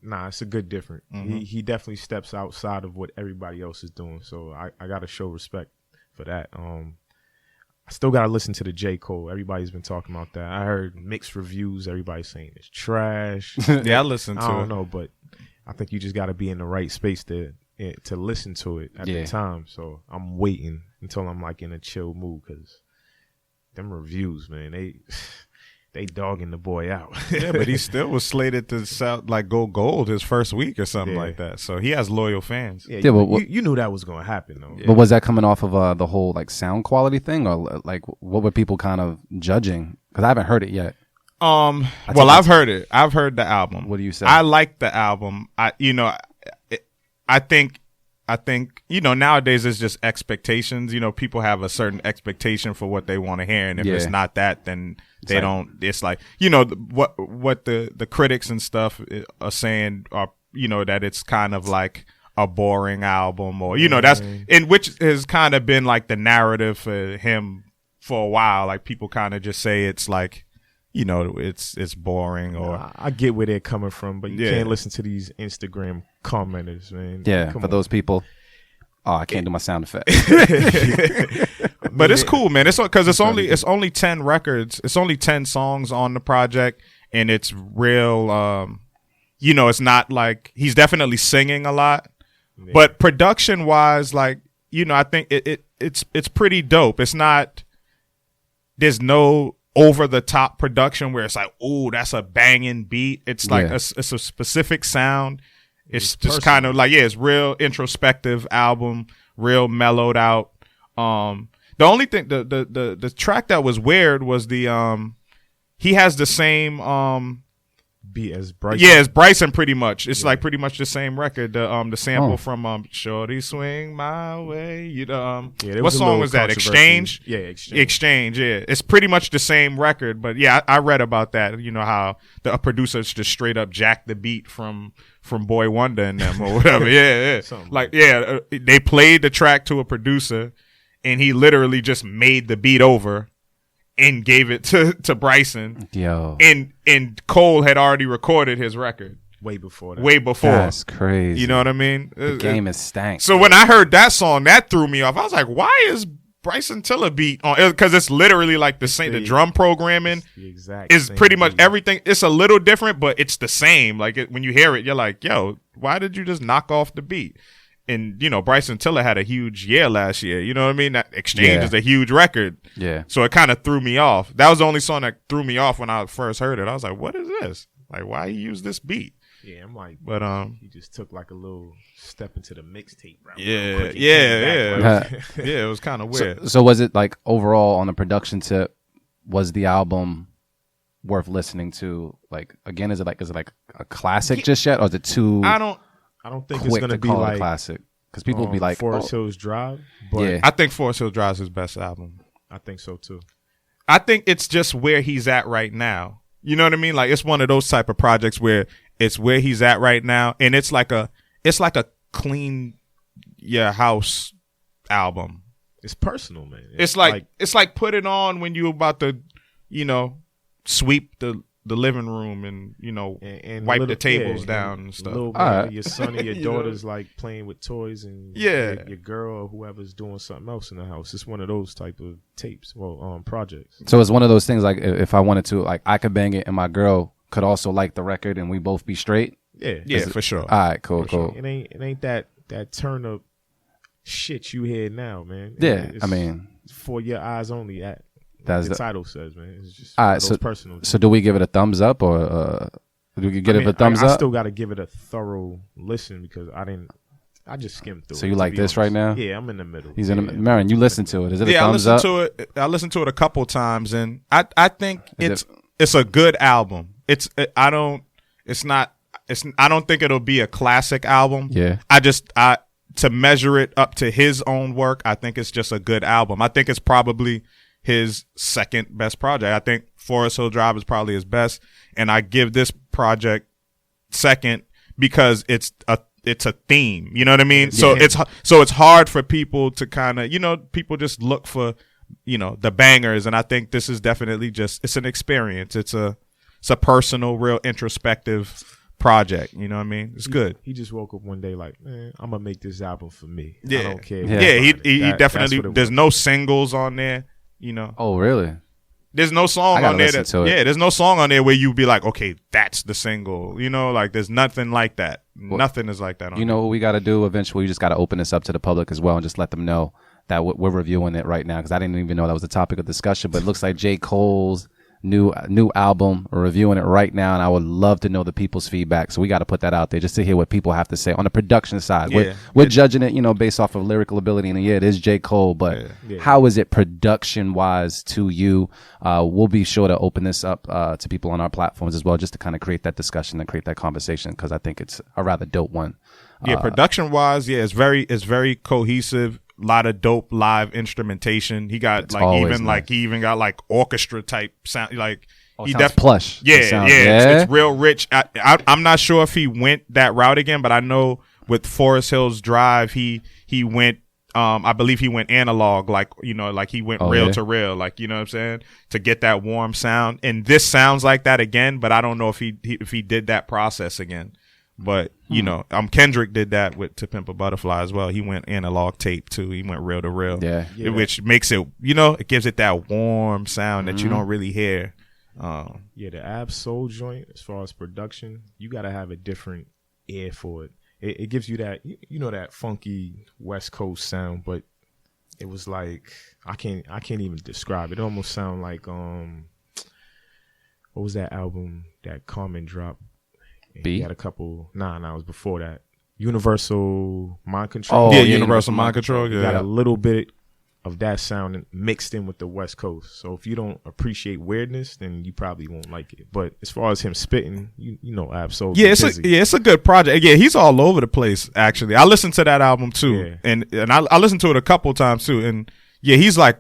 Speaker 3: Nah, it's a good different.
Speaker 2: Mm-hmm.
Speaker 3: He definitely steps outside of what everybody else is doing. So I got to show respect for that. I still got to listen to the J. Cole. Everybody's been talking about that. I heard mixed reviews. Everybody's saying it's trash.
Speaker 2: Yeah, I listened to it.
Speaker 3: I don't know, but I think you just got to be in the right space to listen to it at the time. So I'm waiting until I'm like in a chill mood, because them reviews, man, they they dogging the boy out.
Speaker 2: Yeah, but he still was slated to sell, like go gold his first week or something like that. So he has loyal fans.
Speaker 3: Yeah,
Speaker 1: Yeah, but
Speaker 3: you knew that was going to happen though.
Speaker 1: But was that coming off of the whole like sound quality thing, or like what were people kind of judging? Because I haven't heard it yet.
Speaker 2: Well, I've heard it. I've heard the album.
Speaker 1: What do you say?
Speaker 2: I like the album. I think nowadays it's just expectations. People have a certain expectation for what they want to hear, and if it's not that, then they don't. It's like what the critics and stuff are saying are that it's kind of like a boring album, or that's in which has kind of been like the narrative for him for a while. Like people kind of just say it's like. It's boring, or
Speaker 3: I get where they're coming from, but you can't listen to these Instagram commenters, man.
Speaker 1: Yeah, for those people. Oh, I can't do my sound effect.
Speaker 2: But it's cool, man. It's because it's only 10 records. It's only 10 songs on the project, and it's real. It's not like he's definitely singing a lot, but production wise, like I think it's pretty dope. It's not. There's no over the top production where it's like, oh, that's a banging beat. It's like it's a specific sound. It's just kind of like, it's real introspective album, real mellowed out. The only thing, the track that was weird was the he has the same
Speaker 3: beat as Bryson.
Speaker 2: Yeah, it's Bryson pretty much. It's like pretty much the same record. The sample from Shorty Swing My Way. What song was that? Exchange?
Speaker 3: Yeah,
Speaker 2: Exchange, yeah. It's pretty much the same record, but yeah, I read about that. How the producers just straight up jacked the beat from Boy Wonder and them or whatever. Yeah. They played the track to a producer and he literally just made the beat over and gave it to Bryson.
Speaker 1: Yo.
Speaker 2: And Cole had already recorded his record.
Speaker 3: Way before that.
Speaker 2: Way before.
Speaker 1: That's crazy.
Speaker 2: You know what I mean?
Speaker 1: The game is stank.
Speaker 2: So when I heard that song, that threw me off. I was like, why is Bryson Tiller beat on? Because it's literally like the drum programming is pretty much everything. It's a little different, but it's the same. Like when you hear it, you're like, yo, why did you just knock off the beat? And, Bryson Tiller had a huge year last year. You know what I mean? That Exchange is a huge record.
Speaker 1: Yeah.
Speaker 2: So it kind of threw me off. That was the only song that threw me off when I first heard it. I was like, what is this? Like, why you use this beat?
Speaker 3: Yeah, I'm like,
Speaker 2: but
Speaker 3: he just took like a little step into the mixtape route.
Speaker 2: Yeah. Yeah, it was kind of weird.
Speaker 1: So was it like overall on the production tip, was the album worth listening to? Like, again, is it like a classic just yet? Or is it too
Speaker 3: I don't think it's going to be like
Speaker 1: a classic, because people will be like
Speaker 3: Forest Hills Drive. But
Speaker 2: I think Forest Hills Drive is his best album.
Speaker 3: I think so too.
Speaker 2: I think it's just where he's at right now. You know what I mean? Like it's one of those type of projects where it's where he's at right now, and it's like a clean your house album.
Speaker 3: It's personal, man.
Speaker 2: It's like put it on when you're about to, sweep the living room and wipe the tables down and stuff.
Speaker 3: Your son and your daughter's like playing with toys, and your girl or whoever's doing something else in the house. It's one of those type of tapes, projects.
Speaker 1: So it's one of those things like if I wanted to, like I could bang it and my girl could also like the record and we both be straight.
Speaker 2: Yeah, for sure.
Speaker 1: All right, cool.
Speaker 3: Sure. It ain't that turn up shit you hear now, man.
Speaker 1: Yeah,
Speaker 3: it's for your eyes only. The title says, man. It's just
Speaker 1: so
Speaker 3: personal.
Speaker 1: So do we give it a thumbs up or do we give it a thumbs up?
Speaker 3: I still got to give it a thorough listen because I just skimmed through.
Speaker 1: So you like this right now?
Speaker 3: Yeah, I'm in the middle.
Speaker 1: He's in the Marin. You listen to it. Is it a thumbs up?
Speaker 2: I listened to it a couple times, and I think it's a good album. I don't think it'll be a classic album.
Speaker 1: Yeah.
Speaker 2: To measure it up to his own work, I think it's just a good album. I think it's probably his second best project. I think Forest Hill Drive is probably his best, and I give this project second because it's a theme. You know what I mean? Yeah. So it's hard for people to kind of, people just look for, the bangers, and I think this is definitely it's an experience. It's a personal, real introspective project. You know what I mean? It's good.
Speaker 3: He just woke up one day like, man, I'm gonna make this album for me.
Speaker 2: Yeah.
Speaker 3: I don't care.
Speaker 2: Yeah, he definitely. There's no singles on there.
Speaker 1: Oh, really?
Speaker 2: There's no song on there
Speaker 1: there's
Speaker 2: no song on there where you'd be like, okay, that's the single. Like there's nothing like that. Nothing is like that on there.
Speaker 1: What we got to do eventually? We just got to open this up to the public as well and just let them know that we're reviewing it right now, because I didn't even know that was a topic of discussion. But it looks like J. Cole's new album. We're reviewing it right now, and I would love to know the people's feedback. So we got to put that out there just to hear what people have to say on the production side. We're judging it, based off of lyrical ability, and it is J. Cole, but how is it production wise to you? We'll be sure to open this up to people on our platforms as well, just to kind of create that discussion and create that conversation, because I think it's a rather dope one.
Speaker 2: Yeah, production wise, it's very cohesive. A lot of dope live instrumentation. He got he even got like orchestra type sound. Like he
Speaker 1: plush.
Speaker 2: It's real rich. I'm not sure if he went that route again, but I know with Forest Hills Drive, he went. I believe he went analog, like he went reel to reel, like you know what I'm saying, to get that warm sound. And this sounds like that again, but I don't know if he did that process again. But Kendrick did that with To Pimp a Butterfly as well. He went analog tape too. He went reel to reel, which makes it, it gives it that warm sound that you don't really hear.
Speaker 3: The Ab Soul joint, as far as production, you got to have a different ear for it. It gives you that, that funky West Coast sound, but it was like I can't even describe it. It almost sound like what was that album that Carmen dropped? He had a couple. It was before that. Universal Mind Control.
Speaker 2: Universal Mind Control.
Speaker 3: You got a little bit of that sound mixed in with the West Coast. So if you don't appreciate weirdness, then you probably won't like it. But as far as him spitting, absolutely.
Speaker 2: It's a good project. Yeah, he's all over the place. Actually, I listened to that album too, and I listened to it a couple times too. And he's like.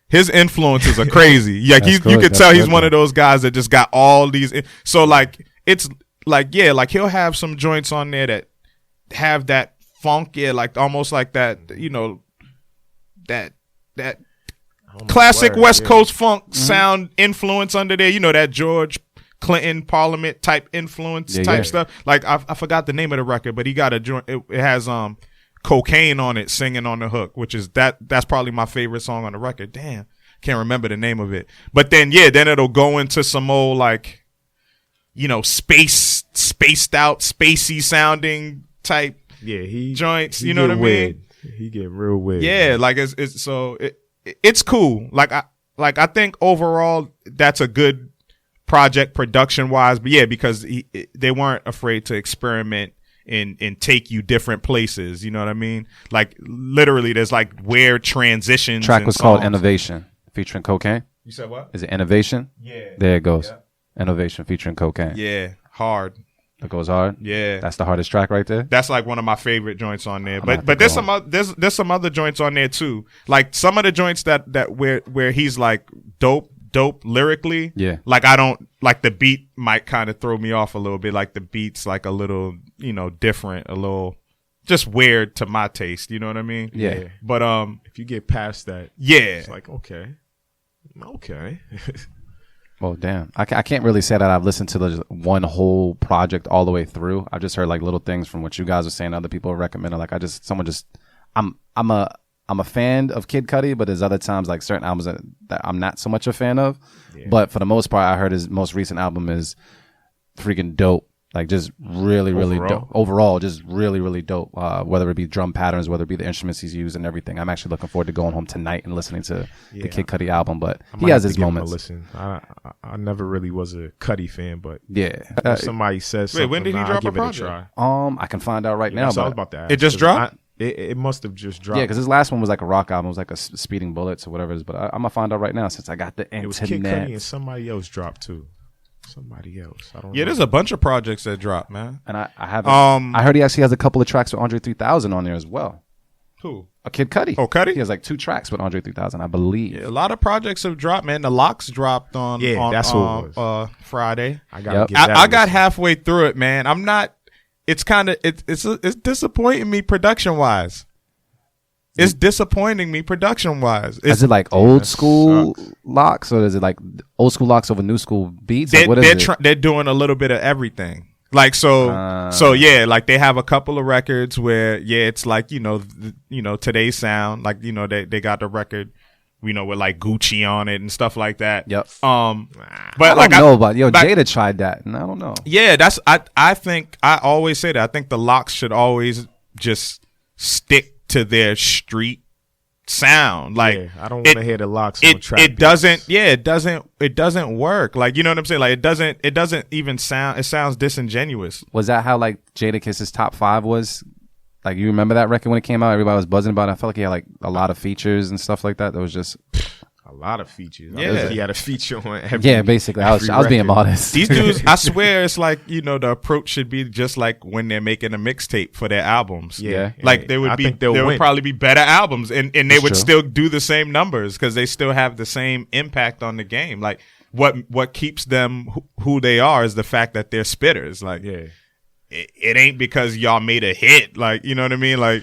Speaker 2: His influences are crazy. You could tell he's one of those guys that just got all these. So like it's. He'll have some joints on there that have that funk, like almost like that, that classic West Coast funk sound influence under there. That George Clinton Parliament type influence type stuff. Like I forgot the name of the record, but he got a joint. It has Cocaine on it, singing on the hook, which is that's probably my favorite song on the record. Damn, can't remember the name of it. But then then it'll go into some old like. Spaced out, spacey sounding type joints. You know what I mean?
Speaker 3: He get real weird.
Speaker 2: Yeah, like it's cool. Like I think overall that's a good project production wise. But because they weren't afraid to experiment and take you different places. You know what I mean? Like literally, there's like weird transitions.
Speaker 1: The track was called Innovation, featuring Cocaine.
Speaker 2: You said what?
Speaker 1: Is it Innovation?
Speaker 2: Yeah.
Speaker 1: There it goes.
Speaker 2: Yeah.
Speaker 1: Innovation featuring Cocaine.
Speaker 2: Yeah, hard.
Speaker 1: It goes hard.
Speaker 2: Yeah,
Speaker 1: that's the hardest track right there.
Speaker 2: That's like one of my favorite joints on there. But there's some other joints on there too. Like some of the joints that where he's like dope lyrically.
Speaker 1: Yeah.
Speaker 2: Like I don't like the beat might kind of throw me off a little bit. Like the beat's like a little different, a little just weird to my taste. You know what I mean?
Speaker 1: Yeah.
Speaker 2: But
Speaker 3: if you get past that, it's like okay.
Speaker 1: Well, damn. I can't really say that I've listened to the one whole project all the way through. I've just heard like little things from what you guys are saying. Other people are recommending. Like I'm a fan of Kid Cudi, but there's other times like certain albums that I'm not so much a fan of. Yeah. But for the most part, I heard his most recent album is freaking dope. Like just really dope. Overall, just really dope. Whether it be drum patterns, whether it be the instruments he's used and everything. I'm actually looking forward to going home tonight and listening to the Kid Cudi album. But he has his moments.
Speaker 3: Listen, I never really was a Cudi fan, but
Speaker 1: if
Speaker 3: somebody says something,
Speaker 2: when did he drop a project?
Speaker 1: I can find out right now.
Speaker 3: So I was about to ask.
Speaker 2: It just dropped.
Speaker 3: It must have just dropped.
Speaker 1: Yeah, because his last one was like a rock album. It was like a Speeding Bullets or whatever it is. But I'm gonna find out right now since I got the internet.
Speaker 3: It was Kid Cudi and somebody else dropped too. Somebody else. I don't know.
Speaker 2: There's a bunch of projects that drop, man.
Speaker 1: And I haven't. I heard he actually has a couple of tracks with Andre 3000 on there as well.
Speaker 2: Who?
Speaker 1: A Kid Cudi.
Speaker 2: Oh, Cudi?
Speaker 1: He has like 2 tracks with Andre 3000, I believe.
Speaker 2: Yeah, a lot of projects have dropped, man. The Locks dropped on
Speaker 3: that's what it was.
Speaker 2: Friday.
Speaker 3: I
Speaker 2: got halfway through it, man. I'm not. It's kind of it's disappointing me production wise. It's disappointing me production wise.
Speaker 1: Is it like old school locks, or is it like old school locks over new school beats?
Speaker 2: They're doing a little bit of everything. Like like they have a couple of records where it's like today's sound, like they got the record with like Gucci on it and stuff like that.
Speaker 1: Yep.
Speaker 2: But
Speaker 1: I don't know about Jada tried that, and I don't know.
Speaker 2: Yeah, I think I always say that. I think the locks should always just stick to their street sound. Like
Speaker 3: yeah, I don't want to hear the locks on trap
Speaker 2: it
Speaker 3: beats.
Speaker 2: doesn't. Yeah, it doesn't work. Like, you know what I'm saying? Like, it doesn't even sound. It sounds disingenuous.
Speaker 1: Was that how like Jadakiss's top 5 was? Like, you remember that record when it came out? Everybody was buzzing about it. I felt like he had like a lot of features and stuff like that. That was just
Speaker 3: a lot of features.
Speaker 2: Yeah.
Speaker 3: He had a feature on every.
Speaker 1: yeah, basically. I was being
Speaker 3: record.
Speaker 1: modest.
Speaker 2: These dudes, I swear, it's like, you know, the approach should be just like when they're making a mixtape for their albums.
Speaker 3: Yeah,
Speaker 2: Like there
Speaker 3: I think they'll
Speaker 2: would
Speaker 3: win.
Speaker 2: probably be better albums, and they
Speaker 1: That's
Speaker 2: would
Speaker 1: true.
Speaker 2: still do the same numbers because they still have the same impact on the game. Like what keeps them who they are is the fact that they're spitters. Like
Speaker 3: Yeah,
Speaker 2: it ain't because y'all made a hit. Like, you know what I mean? Like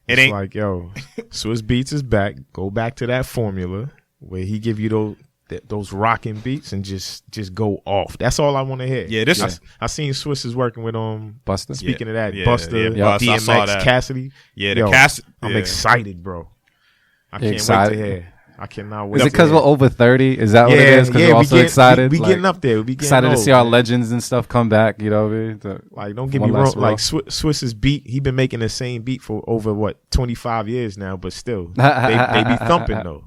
Speaker 2: it
Speaker 3: it's
Speaker 2: ain't.
Speaker 3: like, yo, Swiss Beats is back. Go back to that formula where he give you those rocking beats and just go off. That's all I want to hear.
Speaker 2: Yeah, this
Speaker 3: I,
Speaker 2: is-
Speaker 3: I seen Swiss is working with
Speaker 1: Busta.
Speaker 3: Speaking of that,
Speaker 2: Yeah,
Speaker 3: Busta,
Speaker 2: yeah, Bust, I saw
Speaker 3: DMX,
Speaker 2: that.
Speaker 3: Cassidy.
Speaker 2: Yeah, the
Speaker 3: Yo, I'm
Speaker 2: yeah.
Speaker 3: excited, bro. I can't
Speaker 1: excited?
Speaker 3: wait to hear. I cannot wait.
Speaker 1: Is it because
Speaker 3: to
Speaker 1: we're
Speaker 3: hear.
Speaker 1: over 30? Is that what it is? Because we're also excited?
Speaker 3: We
Speaker 1: Like,
Speaker 3: getting up there. We getting
Speaker 1: excited to
Speaker 3: old,
Speaker 1: see our
Speaker 3: man.
Speaker 1: legends and stuff come back. You know what I mean?
Speaker 3: Like, don't get
Speaker 1: One
Speaker 3: me wrong.
Speaker 1: last roll.
Speaker 3: Like Swiss's beat, he been making the same beat for over 25 years now, but still, they be thumping though.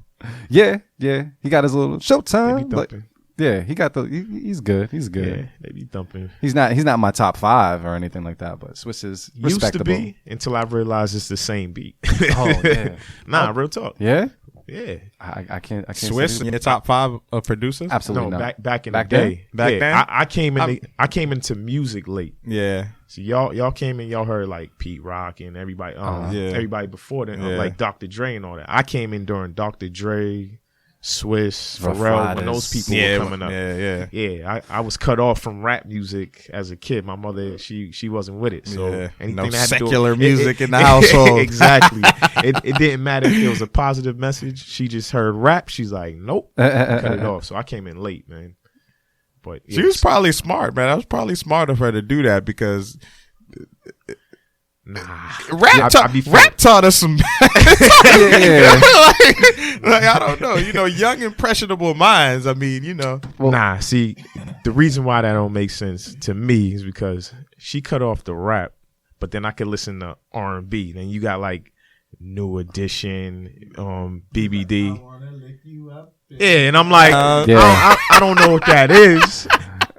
Speaker 1: Yeah. He got his little
Speaker 3: They
Speaker 1: showtime.
Speaker 3: be
Speaker 1: But
Speaker 3: thumping.
Speaker 1: yeah, he got he's good. He's good.
Speaker 3: Yeah, they be thumping.
Speaker 1: He's not my top 5 or anything like that, but Swiss is
Speaker 3: Used to
Speaker 1: respectable.
Speaker 3: be until I realized it's the same beat.
Speaker 1: Oh, yeah.
Speaker 3: Nah, real talk.
Speaker 1: Yeah?
Speaker 3: Yeah.
Speaker 1: I can't
Speaker 2: Swiss
Speaker 1: say
Speaker 2: in your top 5 of producers?
Speaker 1: absolutely
Speaker 3: No,
Speaker 1: not.
Speaker 3: back in
Speaker 1: Back
Speaker 3: the
Speaker 1: then?
Speaker 3: day.
Speaker 2: Back
Speaker 3: Yeah,
Speaker 2: then?
Speaker 3: I came into music late.
Speaker 2: Yeah.
Speaker 3: So y'all came in, y'all heard like Pete Rock and everybody,
Speaker 2: Yeah.
Speaker 3: everybody before then,
Speaker 2: Yeah.
Speaker 3: like Dr. Dre and all that. I came in during Dr. Dre, Swiss,
Speaker 1: Rough
Speaker 3: Pharrell, when
Speaker 1: Riders.
Speaker 3: those people
Speaker 2: Yeah,
Speaker 3: were coming up.
Speaker 2: Yeah.
Speaker 3: Yeah, I was cut off from rap music as a kid. My mother, she wasn't with it. So
Speaker 2: Yeah.
Speaker 3: anything
Speaker 2: No
Speaker 3: that had to do-
Speaker 2: secular music in the household.
Speaker 3: Exactly. It didn't matter if it was a positive message. She just heard rap. She's like, nope, cut it off. So I came in late, man. But
Speaker 2: She was probably smart, man. That was probably smart of her to do that because
Speaker 3: nah.
Speaker 2: rap taught us some.
Speaker 1: Yeah.
Speaker 2: like, I don't know, you know, young impressionable minds. I mean, you know,
Speaker 3: Nah, see, the reason why that don't make sense to me is because she cut off the rap, but then I could listen to R&B. Then you got like New Edition, BBD. Yeah, and I'm like,
Speaker 1: Yeah.
Speaker 3: I don't know what that is,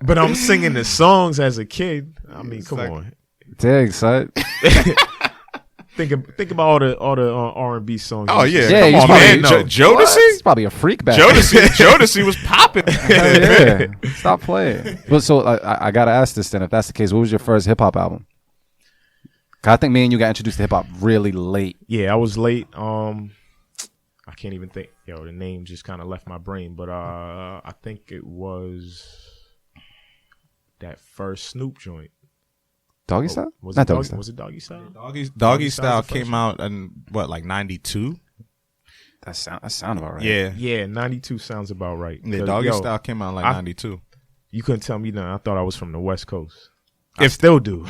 Speaker 3: but I'm singing the songs as a kid. I mean, come on.
Speaker 1: Dig, son.
Speaker 3: Think about all the R&B songs.
Speaker 2: oh yeah,
Speaker 1: Yeah,
Speaker 2: come
Speaker 1: you
Speaker 2: on,
Speaker 1: probably
Speaker 2: man.
Speaker 3: know.
Speaker 2: Jodeci,
Speaker 1: It's probably a freak back then.
Speaker 2: Jodeci was popping.
Speaker 1: Hell yeah. Stop playing. But so I gotta ask this then. If that's the case, what was your first hip hop album? 'Cause I think me and you got introduced to hip hop really late.
Speaker 3: Yeah, I was late. I can't even think. Yo, the name just kind of left my brain. But I think it was that first Snoop joint.
Speaker 1: Doggy Style?
Speaker 3: Was
Speaker 1: Not
Speaker 3: it
Speaker 1: Doggy Style.
Speaker 3: Was it Doggy Style?
Speaker 2: Doggy
Speaker 3: Style's
Speaker 2: Style
Speaker 3: the first
Speaker 2: came out in what, like 92?
Speaker 1: That sound about right.
Speaker 2: Yeah.
Speaker 3: Yeah, 92 sounds about right.
Speaker 2: Yeah,
Speaker 3: 'Cause,
Speaker 2: Doggy
Speaker 3: yo,
Speaker 2: Style came out in like
Speaker 3: I-
Speaker 2: 92.
Speaker 3: You couldn't tell me nothing. I thought I was from the West Coast. I still do.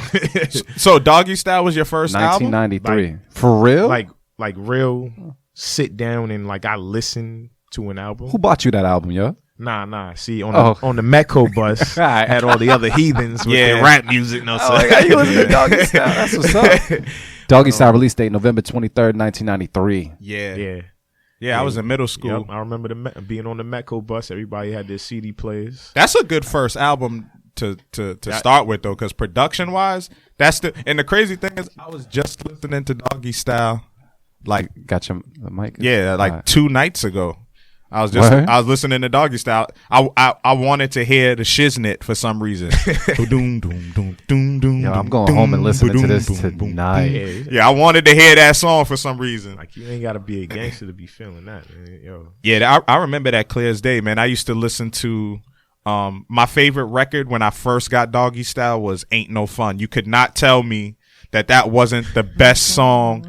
Speaker 2: So Doggy Style was your first album?
Speaker 1: 1993. For real?
Speaker 3: like real sit down and like I listen to an album.
Speaker 1: Who bought you that album, yo?
Speaker 3: Nah. See, on
Speaker 1: Oh.
Speaker 3: the Metco bus, I had all the other heathens with
Speaker 2: Yeah.
Speaker 3: their rap music. No, so
Speaker 1: you listen to Doggy Style. That's what's up. Doggy Style release date November 23rd, 1993.
Speaker 2: Yeah.
Speaker 3: yeah.
Speaker 2: I was in middle school.
Speaker 3: Yep, I remember being on the Metco bus. Everybody had their CD players.
Speaker 2: That's a good first album to start with, though, because production-wise, that's and the crazy thing is I was just listening to Doggy Style, like,
Speaker 1: Got your mic?
Speaker 2: yeah, like
Speaker 1: All right.
Speaker 2: 2 nights ago. I was
Speaker 1: Word?
Speaker 2: listening to Doggy Style. I wanted to hear the shiznit for some reason. Doom, doom, doom, doom, doom,
Speaker 1: Yo, I'm
Speaker 2: doom,
Speaker 1: going home and
Speaker 2: doom,
Speaker 1: listening to
Speaker 2: boom,
Speaker 1: this
Speaker 2: boom, boom,
Speaker 1: tonight.
Speaker 3: Yeah,
Speaker 2: Yeah, I wanted to hear that song for some reason.
Speaker 3: like you ain't gotta be a gangster to be feeling that, man. Yo,
Speaker 2: Yeah, I remember that clear as day, man. I used to listen to my favorite record when I first got Doggy Style was Ain't No Fun. You could not tell me that wasn't the best song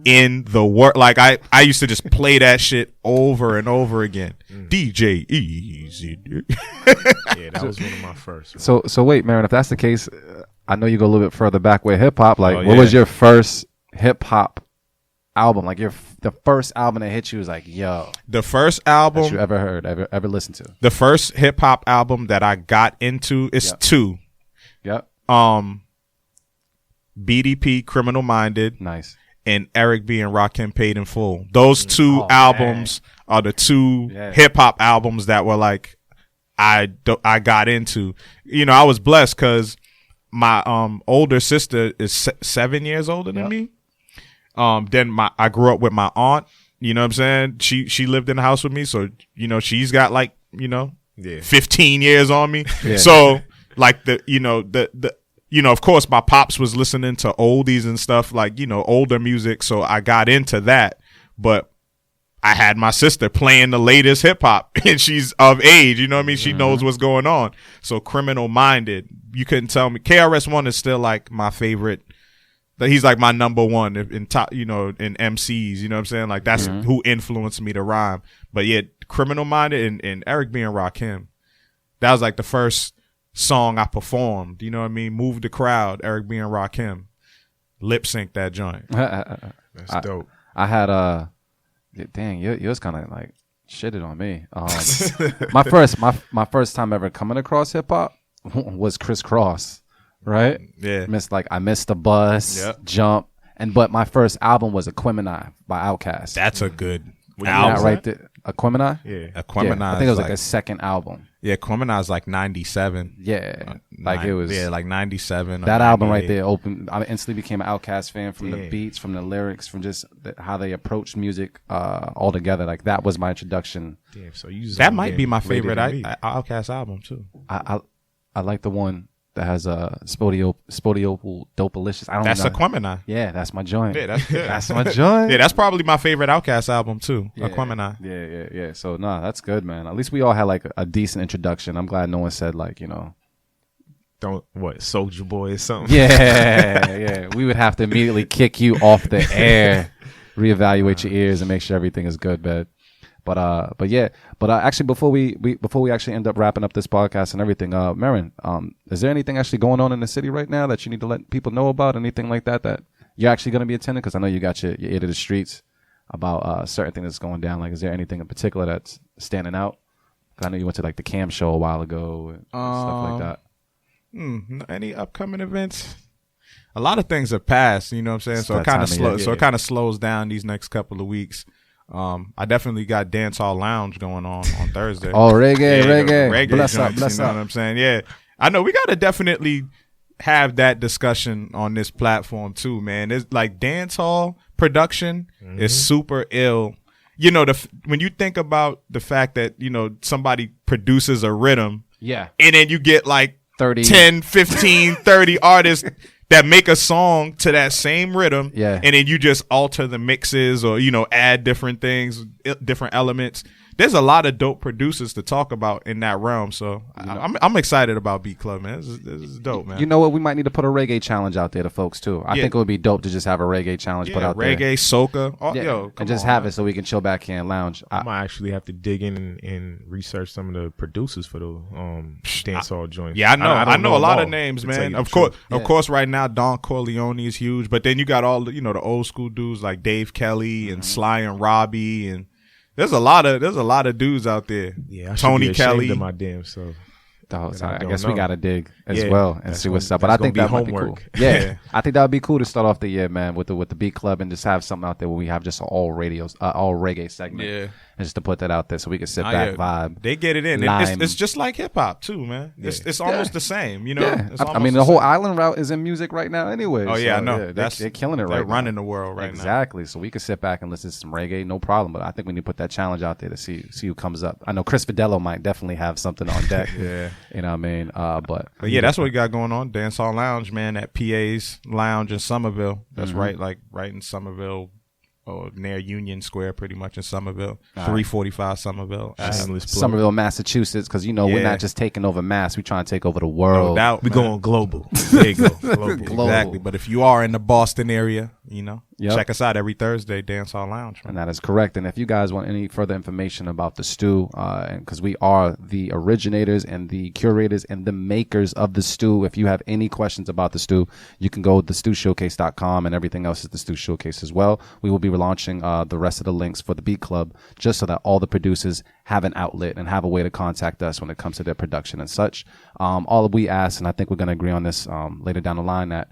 Speaker 2: in the world. Like I used to just play that shit over and over again. DJ Easy.
Speaker 3: yeah, that was one of my first. Man.
Speaker 1: So wait, Marin, if that's the case, I know you go a little bit further back with hip hop. Like,
Speaker 2: Oh,
Speaker 1: what was
Speaker 2: yeah.
Speaker 1: your first hip hop album? Like the first album that hit you was like, yo,
Speaker 2: The first
Speaker 1: that
Speaker 2: album,
Speaker 1: you ever heard, ever listened to?
Speaker 2: the first hip hop album that I got into is
Speaker 1: Yeah.
Speaker 2: 2.
Speaker 1: Yep.
Speaker 2: BDP, Criminal Minded,
Speaker 1: Nice.
Speaker 2: and Eric B and Rakim Paid in Full. Those two albums are the two hip hop albums that were like I got into. You know, I was blessed because my older sister is 7 years older than me. Then I grew up with my aunt. You know what I'm saying? She lived in the house with me, so you know she's got like 15 years on me. Yeah. So like of course my pops was listening to oldies and stuff like older music, so I got into that. But I had my sister playing the latest hip hop, and she's of age. You know what I mean? She knows what's going on. So Criminal Minded, you couldn't tell me. KRS-One is still like my favorite. He's like my number one in top, in MCs. You know what I'm saying? Like that's who influenced me to rhyme. But yet, Criminal Minded and Eric B and Rakim, that was like the first song I performed. You know what I mean? Moved the crowd. Eric B and Rakim, lip sync that joint.
Speaker 3: That's dope.
Speaker 1: I had dang, yours kind of like shitted on me. My first time ever coming across hip hop was Criss Cross. Right?
Speaker 2: Yeah.
Speaker 1: I missed the bus, Jump, but my first album was Aquemini by Outkast.
Speaker 2: That's a good
Speaker 1: album. Right there. Aquemini?
Speaker 2: Yeah. Aquemini.
Speaker 1: I think it was like a second album.
Speaker 2: Yeah, Aquemini is like 97.
Speaker 1: Yeah. It was.
Speaker 2: Yeah, like 97.
Speaker 1: That album right there opened. I instantly became an Outkast fan from the beats, from the lyrics, from just how they approach music all together. Like that was my introduction.
Speaker 3: Damn, so
Speaker 2: that might be my favorite Outkast album too.
Speaker 1: I like the one that has Spodiople Dopalicious. I don't know.
Speaker 2: That's Aquemini.
Speaker 1: Yeah, that's my joint.
Speaker 2: Yeah, that's good.
Speaker 1: That's my joint.
Speaker 2: Yeah, that's probably my favorite Outkast album too.
Speaker 1: Yeah,
Speaker 2: Aquemini.
Speaker 1: Yeah. So that's good, man. At least we all had like a decent introduction. I'm glad no one said like,
Speaker 3: don't Soulja Boy or something.
Speaker 1: Yeah. We would have to immediately kick you off the air, reevaluate your ears, and make sure everything is good, man. But actually, before we actually end up wrapping up this podcast and everything, Marin, is there anything actually going on in the city right now that you need to let people know about? Anything like that you're actually going to be attending? Because I know you got your ear to the streets about certain things that's going down. Like, is there anything in particular that's standing out? Because I know you went to like the Cam show a while ago and stuff like that.
Speaker 2: Any upcoming events? A lot of things have passed. You know what I'm saying? So it kind of slows down these next couple of weeks. I definitely got Dance Hall Lounge going on Thursday.
Speaker 1: Oh, reggae.
Speaker 2: Bless
Speaker 1: up.
Speaker 2: You know what I'm saying? Yeah. I know we got to definitely have that discussion on this platform too, man. It's like dance hall production is super ill. When you think about the fact that, somebody produces a rhythm.
Speaker 1: Yeah.
Speaker 2: And then you get like
Speaker 1: 30,
Speaker 2: 10, 15, 30 artists that make a song to that same rhythm,
Speaker 1: and
Speaker 2: then you just alter the mixes or add different things, different elements. There's a lot of dope producers to talk about in that realm. So I'm excited about Beat Club, man. This is dope, man.
Speaker 1: You know what? We might need to put a reggae challenge out there to folks too. I think it would be dope to just have a reggae challenge put out
Speaker 2: reggae,
Speaker 1: there.
Speaker 2: Reggae, soca,
Speaker 1: and just have it so we can chill back here and lounge.
Speaker 3: I might actually have to dig in and research some of the producers for the dancehall joints.
Speaker 2: Yeah, I know a lot of names, man. Of course, right now Don Corleone is huge, but then you got all the old school dudes like Dave Kelly and Sly and Robbie and. There's a lot of dudes out there.
Speaker 3: Yeah, I
Speaker 2: Tony Kelly.
Speaker 3: Of my damn self.
Speaker 1: I guess we gotta dig as well and see what's up. But I think that might be cool. Yeah, I think that would be cool to start off the year, man, with the Beat Club and just have something out there where we have just an all reggae segment. Yeah, and just to put that out there so we can sit back, vibe.
Speaker 2: They get it in. It's just like hip hop too, man. It's almost the same,
Speaker 1: Yeah. I mean, the whole island route is in music right now, anyway.
Speaker 2: Oh yeah, I know.
Speaker 1: They're killing it right now.
Speaker 2: They're running the world right now.
Speaker 1: Exactly. So we can sit back and listen to some reggae, no problem. But I think we need to put that challenge out there to see who comes up. I know Chris Fidello might definitely have something on deck.
Speaker 2: Yeah,
Speaker 1: you know what I mean. But
Speaker 2: yeah, that's what we got going on. Dance Hall Lounge, man, at PA's Lounge in Somerville. That's right in Somerville, or near Union Square, pretty much in Somerville. 345 Somerville.
Speaker 1: Somerville, Massachusetts, because we're not just taking over Mass, we're trying to take over the world.
Speaker 2: No doubt,
Speaker 3: we're going global. There you go,
Speaker 1: global.
Speaker 2: Exactly. But if you are in the Boston area, check us out every Thursday, Dance Hall Lounge.
Speaker 1: Man. And that is correct. And if you guys want any further information about the stew, because we are the originators and the curators and the makers of the stew, if you have any questions about the stew, you can go to thestewshowcase.com, and everything else is the Stew Showcase as well. We will be launching the rest of the links for the Beat Club just so that all the producers have an outlet and have a way to contact us when it comes to their production and such. All we ask, and I think we're going to agree on this later down the line, that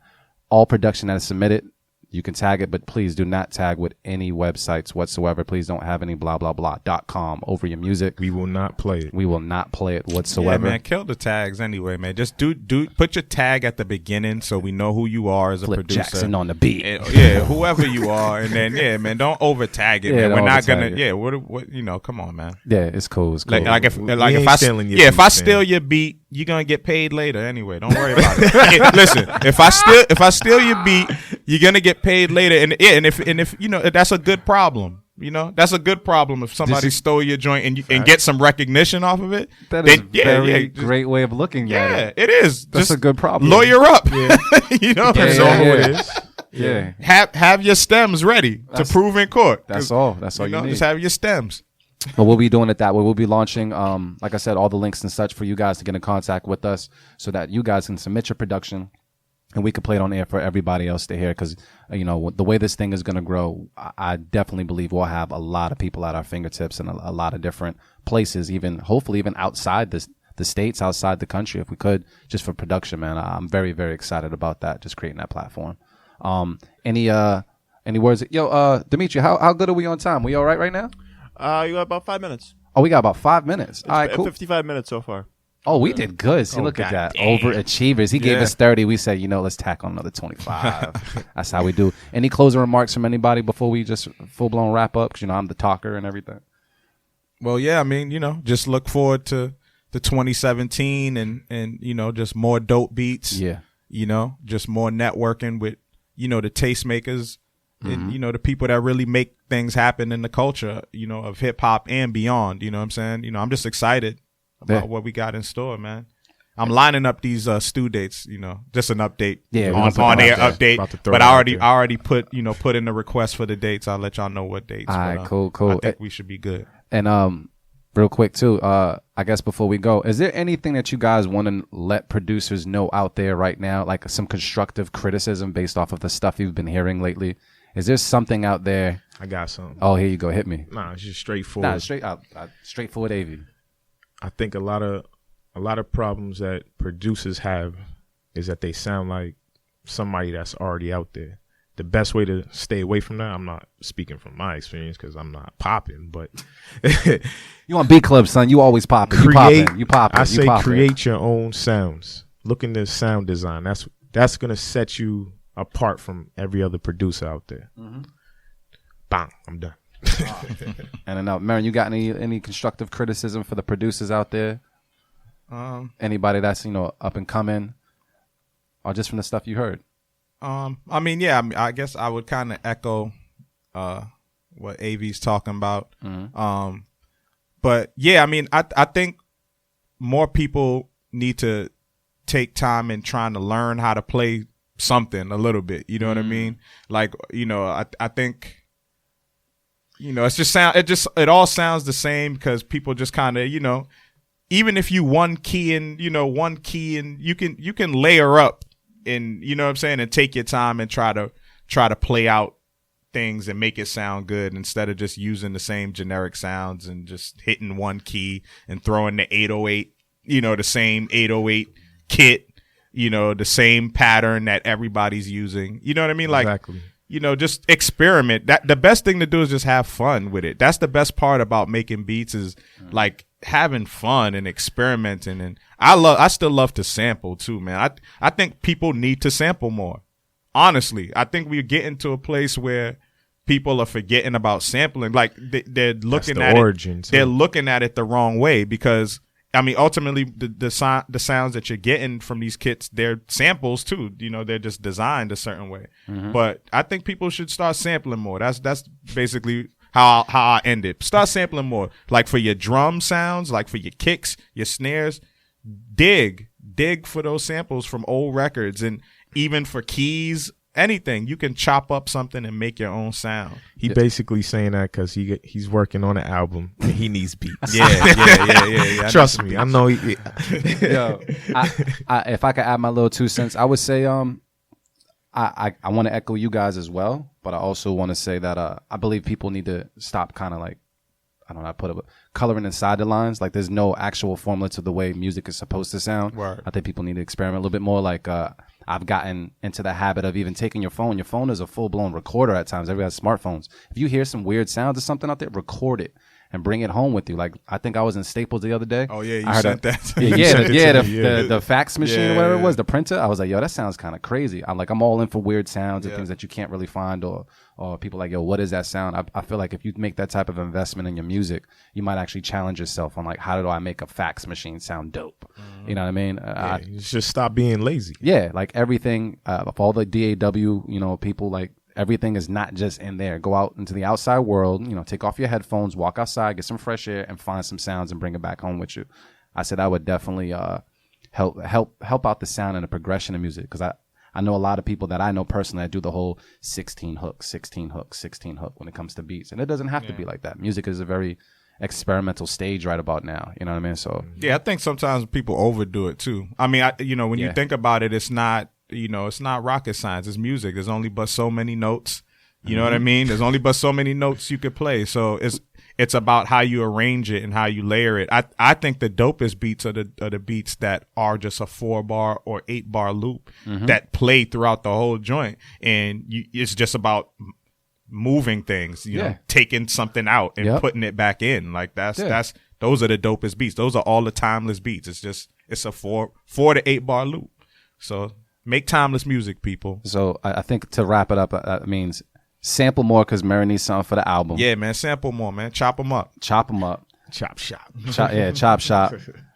Speaker 1: all production that is submitted You can tag it, but please do not tag with any websites whatsoever. Please don't have any blah, blah, blah .com over your music.
Speaker 3: We will not play it.
Speaker 1: We will not play it whatsoever.
Speaker 2: Yeah, man, kill the tags anyway, man. Just put your tag at the beginning so we know who you are as a
Speaker 1: Flip
Speaker 2: producer.
Speaker 1: Jackson on the beat.
Speaker 2: Yeah, whoever you are. And then, yeah, man, don't over tag it,
Speaker 1: Yeah,
Speaker 2: man. We're not going
Speaker 1: over-tag
Speaker 2: to,
Speaker 1: it.
Speaker 2: yeah, what, you know, come on, man.
Speaker 1: Yeah, it's cool. It's cool.
Speaker 2: Like if
Speaker 3: ain't
Speaker 2: I
Speaker 3: stealing your
Speaker 2: if I
Speaker 3: beat,
Speaker 2: steal
Speaker 3: man.
Speaker 2: your beat, you're gonna get paid later anyway. Don't worry about it. Listen, if I steal your beat, you're gonna get paid later. And if you know, that's a good problem. You know, that's a good problem if somebody stole your joint and get some recognition off of it.
Speaker 1: That is a very great way of looking at it.
Speaker 2: Yeah, it is.
Speaker 1: That's a good problem.
Speaker 2: Lawyer up. Yeah. You know what I'm saying?
Speaker 3: Who it is.
Speaker 1: Yeah.
Speaker 2: Have your stems ready to prove in court.
Speaker 1: That's all. That's all you need.
Speaker 2: Just have your stems.
Speaker 1: But we'll be doing it that way. We'll be launching, like I said, all the links and such for you guys to get in contact with us so that you guys can submit your production and we can play it on air for everybody else to hear. Because, you know, the way this thing is going to grow, I definitely believe we'll have a lot of people at our fingertips in a lot of different places, even hopefully even outside the states, outside the country, if we could, just for production, man. I'm very, very excited about that, just creating that platform. Any words? Yo, Dimitri, how good are we on time? We all right now?
Speaker 4: You got about 5 minutes.
Speaker 1: Oh, we got about 5 minutes. All right, cool.
Speaker 4: 55 minutes so far.
Speaker 1: Oh, we did good. See, look at that. Overachievers. He gave us 30. We said, let's tack on another 25. That's how we do. Any closing remarks from anybody before we just full-blown wrap up? Because, I'm the talker and everything.
Speaker 2: Well, yeah, I mean, just look forward to the 2017 and just more dope beats.
Speaker 1: Yeah.
Speaker 2: Just more networking with, the tastemakers and, the people that really make things happen in the culture, of hip hop and beyond. You know what I'm saying? I'm just excited about what we got in store, man. I'm lining up these stew dates, just an update.
Speaker 1: Yeah,
Speaker 2: on air update. But I already put in the request for the dates. I'll let y'all know what dates.
Speaker 1: All right, cool.
Speaker 2: I think we should be good.
Speaker 1: And real quick too, I guess before we go, is there anything that you guys want to let producers know out there right now, like some constructive criticism based off of the stuff you've been hearing lately? Is there something out there?
Speaker 3: I got something.
Speaker 1: Oh, here you go. Hit me.
Speaker 3: Nah, it's just straightforward.
Speaker 1: Straightforward AV.
Speaker 3: I think a lot of problems that producers have is that they sound like somebody that's already out there. The best way to stay away from that, I'm not speaking from my experience because I'm not popping, but
Speaker 1: you on Beat Club, son? You always popping. You popping.
Speaker 3: I say create your own sounds. Look into sound design. That's gonna set you apart from every other producer out there. Mm-hmm. Bang! I'm done.
Speaker 1: And then, Marin, you got any constructive criticism for the producers out there? Anybody that's up and coming, or just from the stuff you heard?
Speaker 2: I guess I would kind of echo what AV's talking about. Mm-hmm. But yeah, I think more people need to take time in trying to learn how to play something a little bit. You know what I mean? Like, I think. It all sounds the same because people just kind of, even if you one key and you can layer up and, you know what I'm saying, and take your time and try to play out things and make it sound good instead of just using the same generic sounds and just hitting one key and throwing the 808, the same 808 kit, the same pattern that everybody's using. You know what I mean? Like,
Speaker 3: exactly.
Speaker 2: Just experiment. That the best thing to do is just have fun with it. That's the best part about making beats is like having fun and experimenting. And I still love to sample too, man. I think people need to sample more. Honestly, I think we're getting to a place where people are forgetting about sampling. Like they're looking at it. They're looking at it the wrong way because ultimately the sounds that you're getting from these kits, they're samples too. They're just designed a certain way. Mm-hmm. But I think people should start sampling more. That's basically how I end it. Start sampling more. Like for your drum sounds, like for your kicks, your snares, dig for those samples from old records, and even for keys. Anything, you can chop up something and make your own sound.
Speaker 3: He basically saying that because he's working on an album and he needs beats.
Speaker 2: Yeah.
Speaker 3: Trust me, I know.
Speaker 1: Yo, if I could add my little 2 cents, I would say I want to echo you guys as well, but I also want to say that I believe people need to stop kind of like I don't know, I put it coloring inside the lines. Like there's no actual formula to the way music is supposed to sound.
Speaker 2: Right.
Speaker 1: I think people need to experiment a little bit more. Like I've gotten into the habit of even taking your phone. Your phone is a full blown recorder at times. Everybody has smartphones. If you hear some weird sounds or something out there, record it and bring it home with you. Like I think I was in Staples the other day.
Speaker 2: Oh yeah, you sent that.
Speaker 1: The fax machine or whatever it was, the printer. I was like, yo, that sounds kind of crazy. I'm all in for weird sounds and things that you can't really find, or people like, yo, what is that sound? I feel like if you make that type of investment in your music, you might actually challenge yourself on like, how do I make a fax machine sound dope? You know what I mean?
Speaker 3: You just stop being lazy.
Speaker 1: Yeah, like everything of all the DAW, people, like everything is not just in there. Go out into the outside world, take off your headphones, walk outside, get some fresh air, and find some sounds and bring it back home with you. I said I would definitely help out the sound and the progression of music, because I know a lot of people that I know personally that do the whole 16 hook when it comes to beats, and it doesn't have to be like that. Music is a very experimental stage right about now. You know what I mean? So
Speaker 2: yeah, I think sometimes people overdo it too. I mean, when you think about it, it's not rocket science. It's music. There's only but so many notes. You know what I mean? There's only but so many notes you could play. So it's about how you arrange it and how you layer it. I think the dopest beats are the beats that are just a 4-bar or 8-bar loop that play throughout the whole joint, and it's just about moving things, taking something out and putting it back in. Like those are the dopest beats. Those are all the timeless beats. It's a 4 to 8 bar loop. So make timeless music, people.
Speaker 1: So I think to wrap it up, that means sample more, because Mary needs something for the album.
Speaker 2: Yeah, man, sample more, man. Chop them up.
Speaker 1: Chop shop.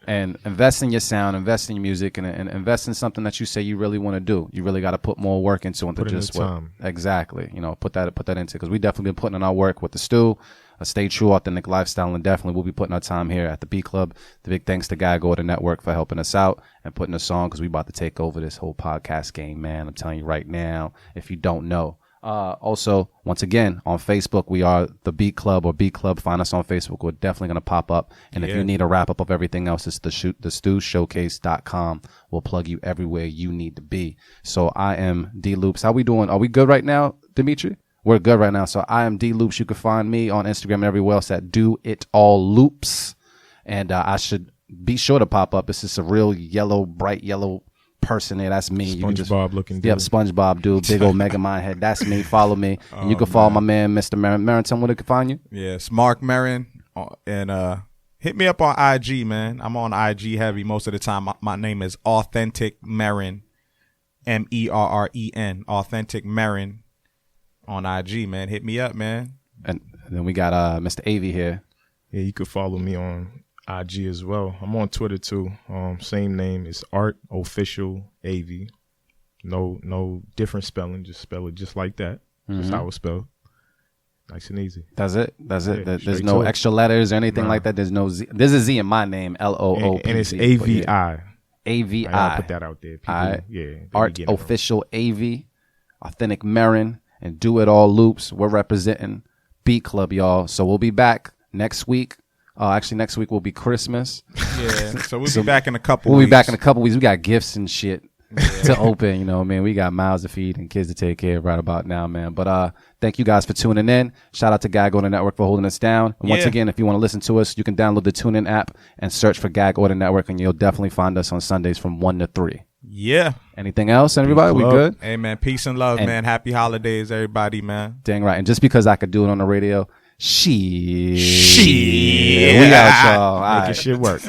Speaker 1: And invest in your sound, invest in your music, and invest in something that you say you really want to do. You really got to put more work into it than just
Speaker 3: time.
Speaker 1: Exactly. Put that into, because we definitely been putting in our work with the stew, a stay true, authentic lifestyle, and definitely we'll be putting our time here at the Beat Club. The big thanks to Gag Order Network for helping us out and putting us on, because we about to take over this whole podcast game, man. I'm telling you right now, if you don't know. Also, once again, on Facebook, we are the Beat Club or Beat Club. Find us on Facebook. We're definitely going to pop up. And if you need a wrap up of everything else, it's thestewshowcase.com. We'll plug you everywhere you need to be. So I am D Loops. How we doing? Are we good right now, Dimitri? We're good right now. So I am D Loops. You can find me on Instagram and everywhere else at Do It All Loops. And I should be sure to pop up. This is a real bright yellow person there. That's me.
Speaker 3: SpongeBob looking dude.
Speaker 1: Yep, SpongeBob dude, big old Mega Mind head. That's me. Follow me. And you can follow my man, Mr. Marin. Marin, tell me where they can find you.
Speaker 2: Yeah, it's Mark Marin. And hit me up on IG, man. I'm on IG heavy most of the time. My name is Authentic Marin. MERREN. Authentic Marin on IG, man. Hit me up, man.
Speaker 1: And then we got Mr. Avy here.
Speaker 3: Yeah, you can follow me on IG as well. I'm on Twitter too. Same name. It's Art Official AV. No different spelling. Just spell it just like that. That's how it's spelled. Nice and easy.
Speaker 1: That's it. There's no extra letters or anything like that. There's no Z. There's a Z in my name. LOOP.
Speaker 3: And it's AVI.
Speaker 1: AVI.
Speaker 3: I put that out there. People,
Speaker 1: Art Official AV. Authentic Marin. And Do It All Loops. We're representing Beat Club, y'all. So we'll be back next week. Actually, next week will be Christmas.
Speaker 2: Yeah, so we'll be back in a couple weeks.
Speaker 1: We'll be back in a couple weeks. We got gifts and shit to open, man. We got mouths to feed and kids to take care of right about now, man. But thank you guys for tuning in. Shout out to Gag Order Network for holding us down. And once again, if you want to listen to us, you can download the TuneIn app and search for Gag Order Network, and you'll definitely find us on Sundays from 1 to 3.
Speaker 2: Yeah.
Speaker 1: Anything else, everybody? We good?
Speaker 2: Hey, man. Peace and love, man. Happy holidays, everybody, man.
Speaker 1: Dang right. And just because I could do it on the radio, shit. We out, y'all.
Speaker 3: Make your shit work.